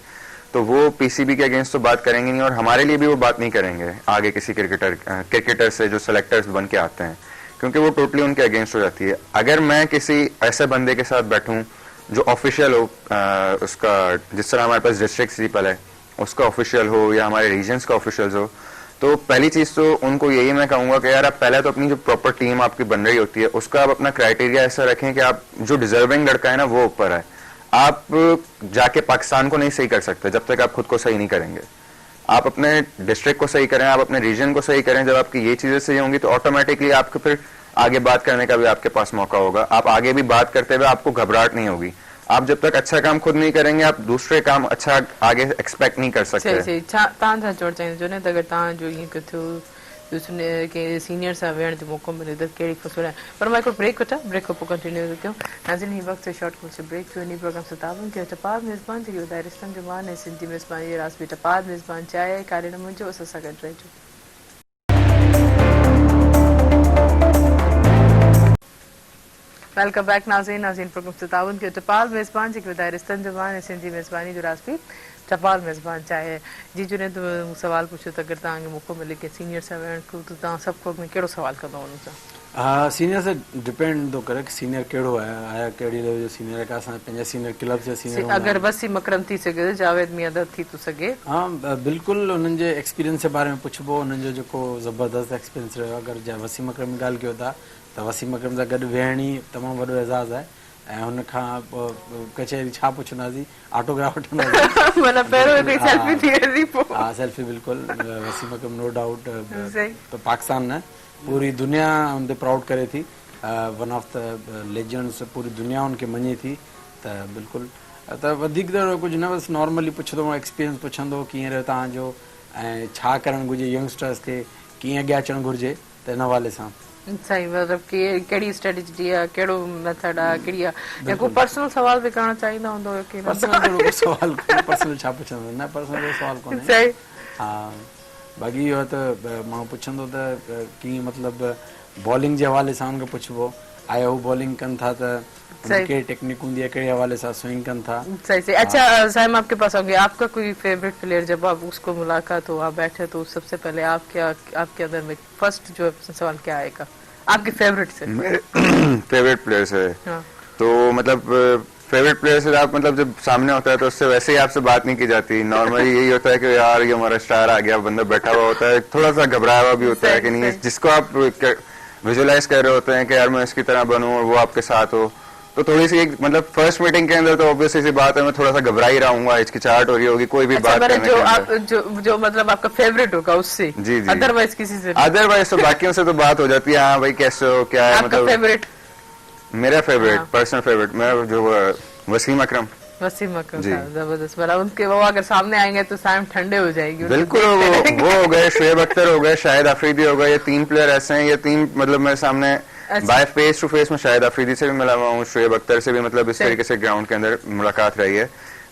Speaker 2: तो वो PCB के अगेंस्ट तो बात करेंगे नहीं और हमारे लिए भी वो बात नहीं करेंगे आगे किसी क्रिकेटर से जो सेलेक्टर्स बन के आते हैं क्योंकि वो टोटली उनके अगेंस्ट हो जाती है अगर मैं किसी ऐसे बंदे के साथ बैठूं जो ऑफिशियल हो उसका जिस तरह हमारे पास डिस्ट्रिक्ट प्रिंसिपल है उसका ऑफिशियल हो या हमारे रीजन्स का ऑफिशियल हो तो पहली चीज तो उनको यही मैं कहूंगा कि यार आप पहले तो अपनी जो प्रॉपर टीम आपकी बन रही होती है उसका आप अपना क्राइटेरिया ऐसा रखें कि आप जो डिजर्विंग लड़का है ना वो ऊपर है आप जाके पाकिस्तान को नहीं सही कर सकते जब तक आप खुद को सही नहीं करेंगे आप अपने डिस्ट्रिक्ट को सही करें आप अपने रीजन को सही करें जब आपकी ये चीजें सही होंगी तो ऑटोमेटिकली आपको फिर आगे बात करने का भी आपके पास मौका होगा आप आगे भी बात करते हुए आपको घबराहट नहीं होगी आप जब तक अच्छा काम खुद नहीं करेंगे आप दूसरे काम अच्छा आगे एक्सपेक्ट नहीं कर सकते
Speaker 1: सही तव्हां चवणु चाहींदो ने अगरि तव्हां जो ईअं कयो के सीनियर सां वेहण जो मौक़ो मिले त कहिड़ी ख़ुशी आहे पर मां हिकिड़ो ब्रेक वठां ब्रेक खां पोइ कंटिन्यू कयूं नाज़रीन हीउ वक़्तु शॉर्ट कोर्स ब्रेक थियो इन प्रोग्राम सां ताबन कयो टपाल मेज़बान जेकी ॿुधाए रिश्तनि जो मान ऐं सिंधी मेज़बान जे रास बि टपाल मेज़बान चाहे कारे न मुंहिंजो असां सां गॾु रहिजो वेलकम बैक नाज़रीन प्रोग्राम से ताउन के टपाल मेज़बान जी विदाई रिश्तन जबान ऐसे जी मेज़बानी जो रास्ती टपाल मेज़बान चाहे जी जो ने तो सवाल पूछो तो अगर तव्हांखे मौक़ो मिले कि सीनियर से वेण को तो तव्हां सब को में कहिड़ो सवाल कंदो उन सां?
Speaker 3: हाँ, सीनियर से डिपेंड तो करे कि सीनियर केड़ो है आया केड़ी लेवल जो सीनियर है का असां पंहिंजा सीनियर क्लब से सीनियर
Speaker 1: अगर वसीम अकरम थी सके जावेद मियां थी तो सके
Speaker 3: हाँ बिल्कुल उन्हनि जे एक्सपीरियंस जे बारे में पुछबो उन्हनि जो जेको ज़बरदस्त एक्सपीरियंस रहियो अगर वसीम अकरम जी ॻाल्हि कयो था त वसीम अकरम सां गॾु वेहण ई तमामु वॾो एज़ाज़ आहे ऐं हुन खां कचहरी छा पुछंदासीं ऑटोग्राफ वठंदासीं
Speaker 1: मतलब पहिरों हिकिड़ी सेल्फी थी वेंदी पोइ
Speaker 3: हाँ सेल्फी बिल्कुलु वसीम अकरम नो डाउट पाकिस्तान न पूरी दुनिया उन ते प्राउड करे थी वन ऑफ द लेजेंड्स पूरी दुनिया उनखे मञे थी त बिल्कुलु त वधीक त कुझु न बसि नॉर्मली पुछंदो एक्सपीरियंस पुछंदो कीअं रहियो तव्हांजो ऐं छा करणु घुरिजे यंगस्टर्स खे कीअं अॻियां अचणु घुरिजे त हिन हवाले सां
Speaker 1: सही मतलब कहिड़ी स्ट्रेटजी आहे कहिड़ो मेथड आहे कहिड़ी आहे या कोई पर्सनल सवाल बि करणु चाहींदा हूंदो की
Speaker 3: पर्सनल सवाल पर्सनल छा पुछंदो न पर्सनल सवाल कोन्हे
Speaker 1: सही
Speaker 3: हा बाक़ी इहो त माण्हू पुछंदो त कीअं मतिलबु बॉलिंग जे हवाले सां हुनखे पुछबो आया हू बॉलिंग कनि था त कहिड़ी टेक्निक हूंदी आहे कहिड़े हवाले सां स्विंग कनि था
Speaker 1: सही सही अच्छा साइम आपके पास होंगे आपका कोई फेवरेट प्लेयर जब आप उसको मुलाकात हो आप बैठे तो सबसे पहले आपके अंदर में फर्स्ट जो सवाल क्या आएगा आपके फेवरेट से?
Speaker 2: फेवरेट प्लेयर से
Speaker 1: हाँ।
Speaker 2: तो मतलब फेवरेट प्लेयर से आप मतलब जब सामने होता है तो उससे वैसे ही आपसे बात नहीं की जाती नॉर्मली यही होता है कि यार ये हमारा स्टार आ गया बंदा बैठा हुआ होता है थोड़ा सा घबराया हुआ भी होता है कि नहीं जिसको आप विजुअलाइज कर रहे होते हैं कि यार मैं इसकी तरह बनूं और वो आपके साथ हो तो थोड़ी सी एक मतलब फर्स्ट मीटिंग के अंदर तो ऑब्वियसली सी बात है मैं थोड़ा सा घबरा ही रहूंगा हिचकिचाहट हो रही होगी कोई भी बात करने
Speaker 1: जो
Speaker 2: के
Speaker 1: आप जो मतलब आपका फेवरेट होगा उससे
Speaker 2: जी जी
Speaker 1: अदरवाइज किसी से
Speaker 2: अदरवाइज तो बाकियों से तो बात हो जाती है हाँ भाई कैसे हो क्या है
Speaker 1: आपका फेवरेट
Speaker 2: मेरा फेवरेट पर्सनल फेवरेट मैं जो वसीम अकरम
Speaker 1: जबरदस्त मतलब उनके वो अगर सामने आएंगे तो शाम ठंडे हो जाएगी
Speaker 2: बिल्कुल वो हो गए शुएब अख्तर हो गए शाहिद अफरीदी हो गए ये तीन प्लेयर ऐसे हैं ये तीन मतलब मेरे सामने बाय फेस टू फेस में शाहिद अफरीदी से भी मिला हुआ हूँ शुएब अख्तर से भी मतलब इस तरीके से ग्राउंड के अंदर मुलाकात रही है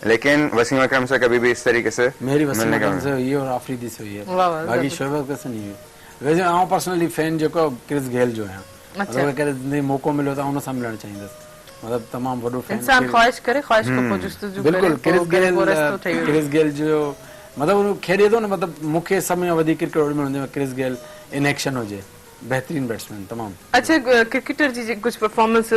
Speaker 2: लेकिन वसीम अकरम से कभी भी इस तरीके से
Speaker 3: मेरी वसीम अकरम से हुई है और अफरीदी से हुई है बाकी शुएब अख्तर से नहीं हुई वैसे आऊं पर्सनली फैन जो क्रिस गेल जो है मतलब अगर मौको मिलो तो उन सां मिलण चाहींदुसि मतलब तमाम वडो फैन
Speaker 1: इंसान ख्वाहिश करे ख्वाहिश को जुस्तजू करे
Speaker 3: बिल्कुल क्रिस गेल जो मतलब खेॾे थो न मतलब मूंखे समय वधीक क्रिकेट वणंदो आहे क्रिस गेल इन एक्शन हुजे बेहतरीन बैट्समैन तमाम
Speaker 1: अच्छा क्रिकेटर जी कुछ परफॉर्मेंस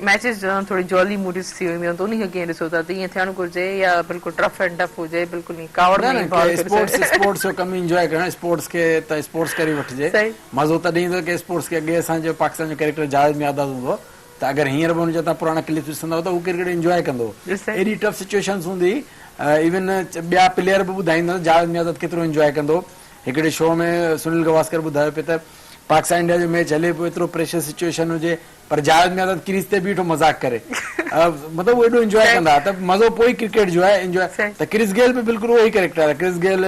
Speaker 1: मैचेस थोड़ी जॉली मूडीज थी वेंदी तो उन्हीं खे ॾिसो था त ईअं थियणु घुरिजे या बिल्कुलु टफ एंड टफ हुजे बिल्कुलु ईअं कावड़ में बॉल
Speaker 3: स्पोर्ट्स जो कम एंजॉय करणु स्पोर्ट्स खे त स्पोर्ट्स करे वठिजे मज़ो तॾहिं ईंदो की स्पोर्ट्स खे अॻे असांजो पाकिस्तान जो कैरेक्टर जावेद मियां हूंदो त अगरि हींअर बि हुनजा तव्हां पुराणा क्लिप्स ॾिसंदव त हू क्रिकेट एंजॉय कंदो एॾी टफ सिचुएशन्स हूंदी इवन ॿिया प्लेयर बि ॿुधाईंदा जावेद मियां केतिरो एंजॉय कंदो हिकिड़े शो में सुनील गवास्कर ॿुधायो पियो त पाकिस्तान इंडिया जो मैच हले पियो एतिरो प्रेशर सिचुएशन हुजे पर जावेद मियां क्रीज ते बीठो मज़ाक करे मतिलबु उहो एॾो एंजॉय कंदा त मज़ो पोइ क्रिकेट जो आहे एंजॉय त क्रिस गेल बि बिल्कुलु उहो ई कैरेक्टर आहे क्रिस गेल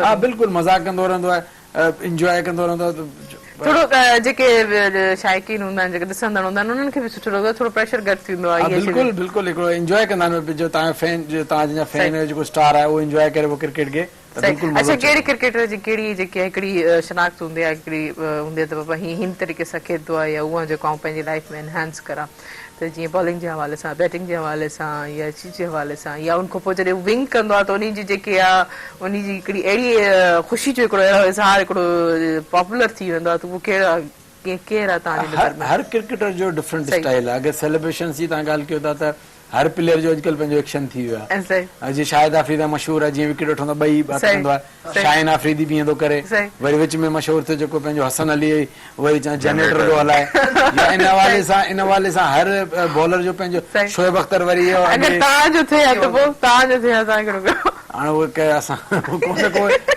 Speaker 3: हा बिल्कुलु मज़ाक कंदो रहंदो आहे एंजॉय कंदो रहंदो आहे
Speaker 1: थोड़ो जेके शाइकीन हूंदा आहिनि जेके ॾिसंदड़ हूंदा आहिनि उन्हनि खे बि सुठो लॻंदो थोरो प्रेशर घटि थींदो आहे
Speaker 3: बिल्कुलु बिल्कुलु हिकिड़ो एंजॉय कंदा आहिनि जो तव्हांजो फैन जो तव्हांजा फैन जेको स्टार आहे उहो एंजॉय करे उहो क्रिकेट खे
Speaker 1: अच्छा कहिड़ी क्रिकेटर जी कहिड़ी जेकी हिकिड़ी शनाख्त हूंदी आहे हिकिड़ी हूंदी आहे त बाबा हिन तरीक़े सां खेॾंदो आहे या उहा जेको आउं पंहिंजी लाइफ में एनहांस करां त जीअं बॉलिंग जे हवाले सां बैटिंग जे हवाले सां या चीज जे हवाले सां या उनखां पोइ जॾहिं विंग कंदो आहे त उन जी जेकी आहे उन जी हिकिड़ी अहिड़ी ख़ुशी जो हिकिड़ो इज़हार हिकिड़ो पॉपुलर थी वेंदो आहे त उहो कहिड़ा केरु आहे तव्हांजे नज़र में?
Speaker 3: हर क्रिकेटर जो डिफरेंट स्टाइल आहे अगरि सेलिब्रेशन जी तव्हां ॻाल्हि कयो था त हर प्लेयर जो अॼुकल्ह पंहिंजो एक्शन थी वियो आहे जीअं शाहिद आफरीदी मशहूर आहे जीअं विकेट वठंदो ॿई कंदो आहे शाहिन आफरीदी बीहंदो करे वरी विच में मशहूर थियो जेको पंहिंजो हसन अली वरी जनरेटर जो हलाए या इन हवाले सां हर बॉलर जो पंहिंजो शोएब अख्तर वरी
Speaker 1: तव्हांजो थिए त पोइ तव्हांजो थिए असांखे
Speaker 3: हाणे उहे असां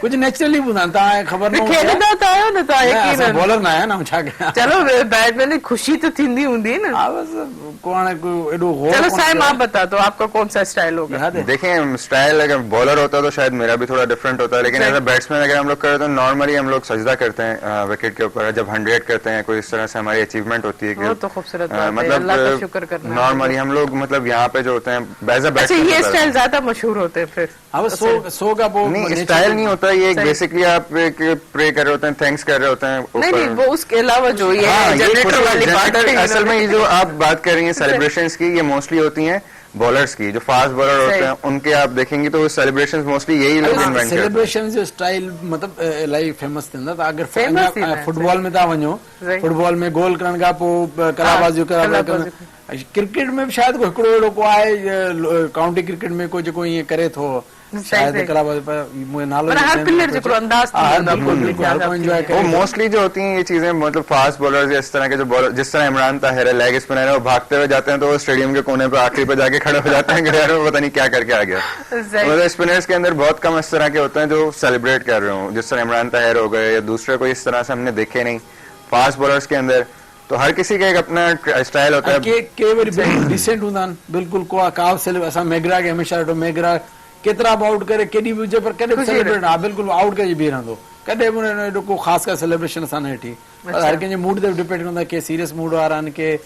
Speaker 3: कुझु नेचुरली हूंदा आहिनि तव्हांखे ख़बर न बॉलर न आहियां न छा कयां
Speaker 1: चलो बैटमैन ख़ुशी त थींदी हूंदी न
Speaker 3: हा बसि को आने को एडो हो।
Speaker 1: चलो साइम आप बता दो आपका कौन सा स्टाइल होगा?
Speaker 2: देखें स्टाइल अगर बॉलर होता तो शायद मेरा भी थोड़ा डिफरेंट होता है, लेकिन एज अ बैट्समैन अगर हम लोग करें तो नॉर्मली हम लोग सजदा करते हैं विकेट के ऊपर, जब 100 करते हैं कोई इस तरह से हमारी अचीवमेंट होती है
Speaker 1: वो तो खूबसूरत बात है, अल्लाह का शुक्र
Speaker 2: मतलब
Speaker 1: करना।
Speaker 2: नॉर्मली हम लोग मतलब यहाँ पे जो होते हैं एज अ
Speaker 1: अच्छा ये
Speaker 2: बैट्समैन
Speaker 1: स्टाइल ज्यादा मशहूर होते हैं फिर?
Speaker 3: अब सो का वो
Speaker 2: नहीं स्टाइल नहीं होता ये, बेसिकली आप एक प्रे कर रहे होते हैं, थैंक्स कर रहे होते हैं
Speaker 1: नहीं नहीं वो उसके अलावा जो ये जनरेटर वाली बात है,
Speaker 2: असल में ये जो आप बात कर रही हैं सेलिब्रेशंस की, ये मोस्टली होती हैं बॉलर्स की, जो फास्ट बॉलर होते हैं उनके आप देखेंगे तो सेलिब्रेशंस मोस्टली यही लोग इन्वेंट करते हैं।
Speaker 3: सेलिब्रेशन जो स्टाइल मतलब इलाही फेमस थींदा त अगर फुटबॉल में था वञो, फुटबॉल में गोल करण खां पोइ कलाबाज़ियूं करण, क्रिकेट में भी शायद कोई हिकिड़ो अहिड़ो को आहे काउंटी क्रिकेट में को जेको ईअं करे थो शायद कलाबाज़ मुझे नालो
Speaker 1: हर प्लेयर जो अंदाज
Speaker 2: वो मोस्टली जो होती हैं ये चीजें, मतलब फास्ट बॉलर्स इस तरह के जो बॉलर, जिस तरह इमरान ताहिर है लेग स्पिनर है, वो भागते हुए जाते हैं तो वो स्टेडियम के कोने पे आखिरी पे जाके खड़े हो जाते हैं कि यार पता नहीं क्या करके आ गया। मतलब स्पिनर्स के अंदर बहुत कम इस तरह के होते हैं जो सेलिब्रेट कर रहे हो, जिस तरह इमरान ताहिर हो गए या दूसरे कोई इस तरह से हमने देखे नहीं फास्ट बॉलर्स के अंदर। तो हर किसी का एक अपना स्टाइल होता है।
Speaker 3: के वरी डिसेंट हुंदा बिल्कुल को का असां मेगरा के हमेशा ॾिठो मेगरा केतिरा बि आउट करे केॾी बि हुजे पर कॾहिं सेलिब्रेट हा बिल्कुल आउट करे बीह रहंदो, कॾहिं बि एॾो को ख़ासि का सेलिब्रेशन असां न ॾिठी। हर कंहिंजे मूड ते डिपेंड कंदो आहे, के सीरियस मूड वारा आहिनि, के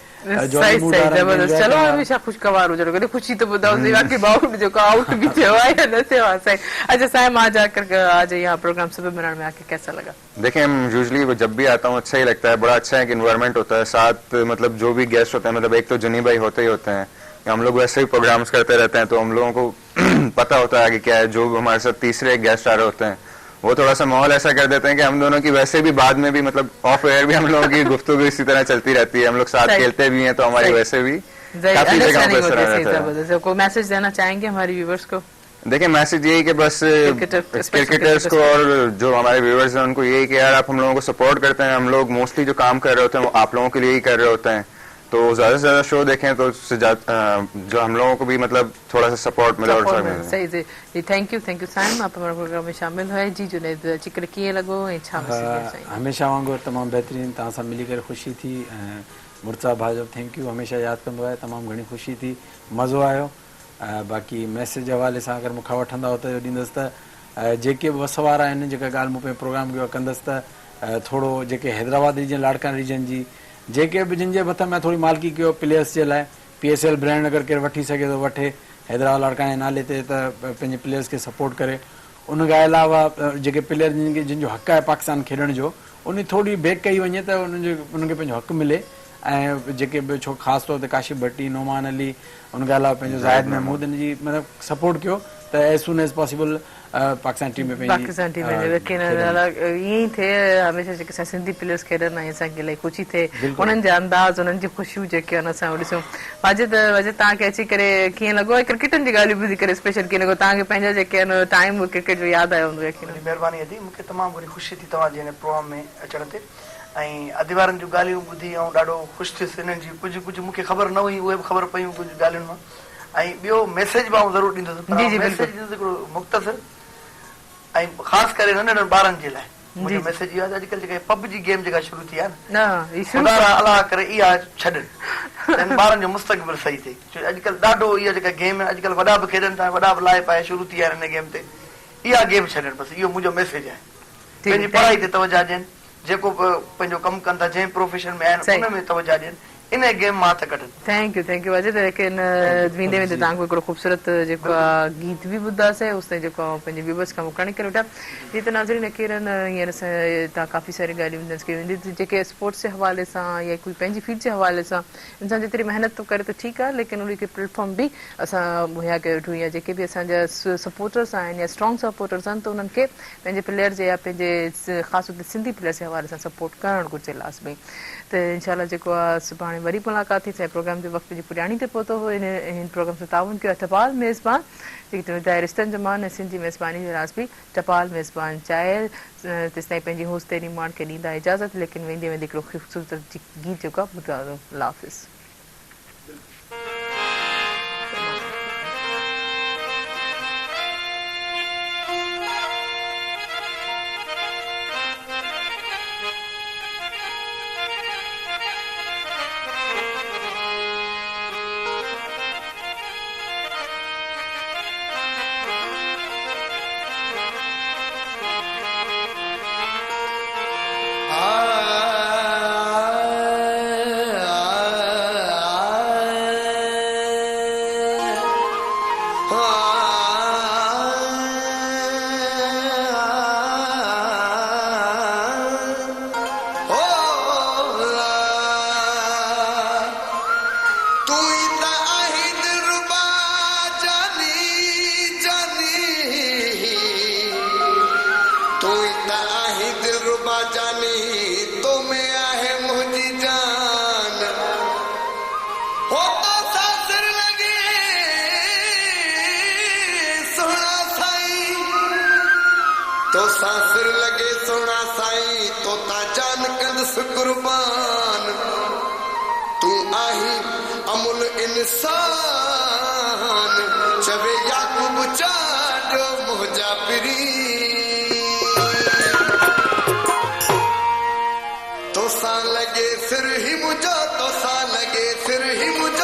Speaker 3: जॉली मूड वारा आहिनि।
Speaker 1: चलो हमेशा खुशगवार हुजो, कॾहिं ख़ुशी तो ॿुधाओ बाक़ी बाउट जेको आउट भी थियो आहे या न थियो आहे। सही। अच्छा साहब आज आकर आज यहाँ प्रोग्राम सुबह बनाने में आके कैसा लगा?
Speaker 2: देखिए हम यूजुअली जब भी आता हूँ अच्छा ही लगता है, बड़ा अच्छा एक इन्वायरमेंट होता है साथ, मतलब जो भी गेस्ट होते हैं, मतलब एक तो जुनी भाई होते ही होते हैं, हम लोग वैसे ही प्रोग्राम्स करते रहते हैं तो हम लोगों को पता होता है कि क्या है। जो हमारे साथ तीसरे गेस्ट आ रहे होते हैं वो थोड़ा सा माहौल ऐसा कर देते हैं कि हम दोनों की वैसे भी बाद में भी मतलब ऑफ एयर भी हम लोगों की गुफ्तगू इसी तरह चलती रहती है, हम लोग साथ खेलते भी हैं तो हमारी वैसे भी काफी जगह पे इस तरह रहता है।
Speaker 1: कोई मैसेज देना चाहेंगे हमारे व्यूवर्स को?
Speaker 2: देखिए मैसेज यही कि बस क्रिकेटर्स को और जो हमारे व्यूवर्स हैं उनको यही कि यार आप हम लोगों को सपोर्ट करते हैं, हम लोग मोस्टली जो काम कर रहे होते हैं वो आप लोगों के लिए ही कर रहे होते हैं, तो ज्यादा से ज्यादा शो देखें तो जो हम लोगों को भी मतलब थोड़ा सा सपोर्ट मिले। और
Speaker 1: सही जी थैंक यू साइम आप हमारे प्रोग्राम में शामिल हुए जी। जुनैद चिकर कीअं लॻो ऐं छा मैसेज?
Speaker 3: हमेशा वांगुरु तमामु बहितरीन, तव्हां सां मिली करे ख़ुशी थी। मुर्सा भाउ जो थैंक यू, हमेशा यादि कंदो आहे, तमामु घणी ख़ुशी थी, मज़ो आयो। बाक़ी मैसेज हवाले सां अगरि मूंखां वठंदा त ॾींदुसि त जेके बि वस वारा आहिनि जेका ॻाल्हि मूं पे प्रोग्राम कयो कंदुसि त थोरो जेके हैदराबाद रीजन लाड़कान रीजन जी जेके बि जिन जे मथां मैं थोड़ी मालिकी कयो प्लेयर्स जे लाइ PSL ब्रांड अगरि केरु वठी सघे थो वठे, हैदराबाद लाड़कान जे नाले ते त पंहिंजे प्लेयर्स खे सपोर्ट करे। उन खां अलावा जेके प्लेयर जिन जो हक़ आहे पाकिस्तान खेॾण जो उन थोरी बेक कई वञे त उनखे पंहिंजो हक़ मिले। ऐं जेके बि छो ख़ासि तौर ते काशिफ भट्टी, नोमान अली, उन खां अलावा पंहिंजो ज़ाहिद महमूद इन जी मतिलबु सपोर्ट कयो त as soon as possible Pakistan team में
Speaker 1: पाकिस्तान टीम में लेकिन ईअं थिए हमेशा जेके असां सिंधी प्लेयर्स खेॾंदा आहियूं असांखे इलाही ख़ुशी थिए, उन्हनि जा अंदाज़ उन्हनि जी ख़ुशियूं जेके आहिनि असां ॾिसूं। वाजिद तव्हांखे अची करे कीअं लॻो ऐं क्रिकेटनि जी ॻाल्हियूं ॿुधी करे स्पेशल कीअं लॻो तव्हांखे पंहिंजा जेके आहिनि टाइम क्रिकेट जो यादि आयो हूंदो?
Speaker 4: महिरबानी अदी, मूंखे तमामु घणी ख़ुशी थी तव्हांजे हिन प्रोग्राम में अचण ते ऐं अदिवारनि जूं ॻाल्हियूं ॿुधी ऐं ॾाढो ख़ुशि थियुसि। हिननि जी कुझु मूंखे ख़बर न हुई, उहे बि ख़बर पयूं कुझु ॻाल्हियुनि मां। ऐं ॿियो मैसेज बि आउं ज़रूरु ॾींदुसि, मैसेज ॾींदुसि हिकिड़ो मुख़्तसिर ऐं ख़ासि करे नंढनि ॿारनि जे लाइ। मुंहिंजो मैसेज इहो आहे अॼुकल्ह जेका पबजी गेम जेका शुरू थी आहे न, अलाह करे इहा छॾनि, ॿारनि जो मुस्तक़बिल सही थिए। छो अॼुकल्ह ॾाढो इहा जेका गेम आहे अॼुकल्ह वॾा बि खेॾनि था, वॾा बि लाइ पाए शुरू थी आहे हिन गेम ते, इहा गेम छॾनि बसि, इहो मुंहिंजो मैसेज आहे। पंहिंजी पढ़ाई ते तवजा ॾियनि, जेको पंहिंजो कमु कनि था जंहिं प्रोफेशन में आहिनि उन में तवजा ॾियनि, इन गेम मां त कढनि।
Speaker 1: Thank U Ajay. लेकिन वेंदे वेंदे तव्हांखे हिकिड़ो ख़ूबसूरत जेको आहे गीत बि ॿुधासीं उसते जेको पंहिंजे व्यूवर्स खां मुखाणी करे वठा। ये तो नाज़रीन केरन हींअर तव्हां काफ़ी सारी ॻाल्हियूं ॿुधंदसि की वेंदी जेके स्पोर्ट्स जे हवाले सां या कोई पंहिंजी फील्ड जे हवाले सां इंसान जेतिरी महिनत थो करे त ठीकु आहे, लेकिन उनखे प्लेटफॉर्म बि असां मुहैया करे वठूं, या जेके बि असांजा सपोर्टर्स आहिनि या स्ट्रॉन्ग सपोर्टर्स आहिनि त उन्हनि खे पंहिंजे प्लेयर जे या पंहिंजे ख़ासि तौर ते सिंधी प्लेयर्स जे हवाले सां सपोर्ट करणु घुरिजे लाज़मी। त इनशाला जेको आहे सुभाणे वरी मुलाक़ात थी। असांजे प्रोग्राम जो वक़्त जी पुॼाणी ते पहुतो हो। इन प्रोग्राम सां ताउन कयो टपाल मेज़बान जेके रिश्तनि जो मान ऐं सिंधी मेज़बानी जो राज़ बि टपाल मेज़बान चाहे तेसिताईं पंहिंजी होस्ट तेरी मान खे ॾींदा इजाज़त, लेकिन वेंदे वेंदे हिकिड़ो ख़ूबसूरत गीत जेको आहे ॿुधायो। अल्लाह हाफ़िज़।
Speaker 8: दिलरुबा जानी तो में आहे मुझी जान हो तो सासर लगे सोना साई तो सासर लगे सोना साई तो ता जान कंदस कुर्बान तू आही अमुल इंसान चवे याकूब चाडो मोजा पिरी तो सा लगे सिर ही मुझा तो सा लगे सिर ही मुझा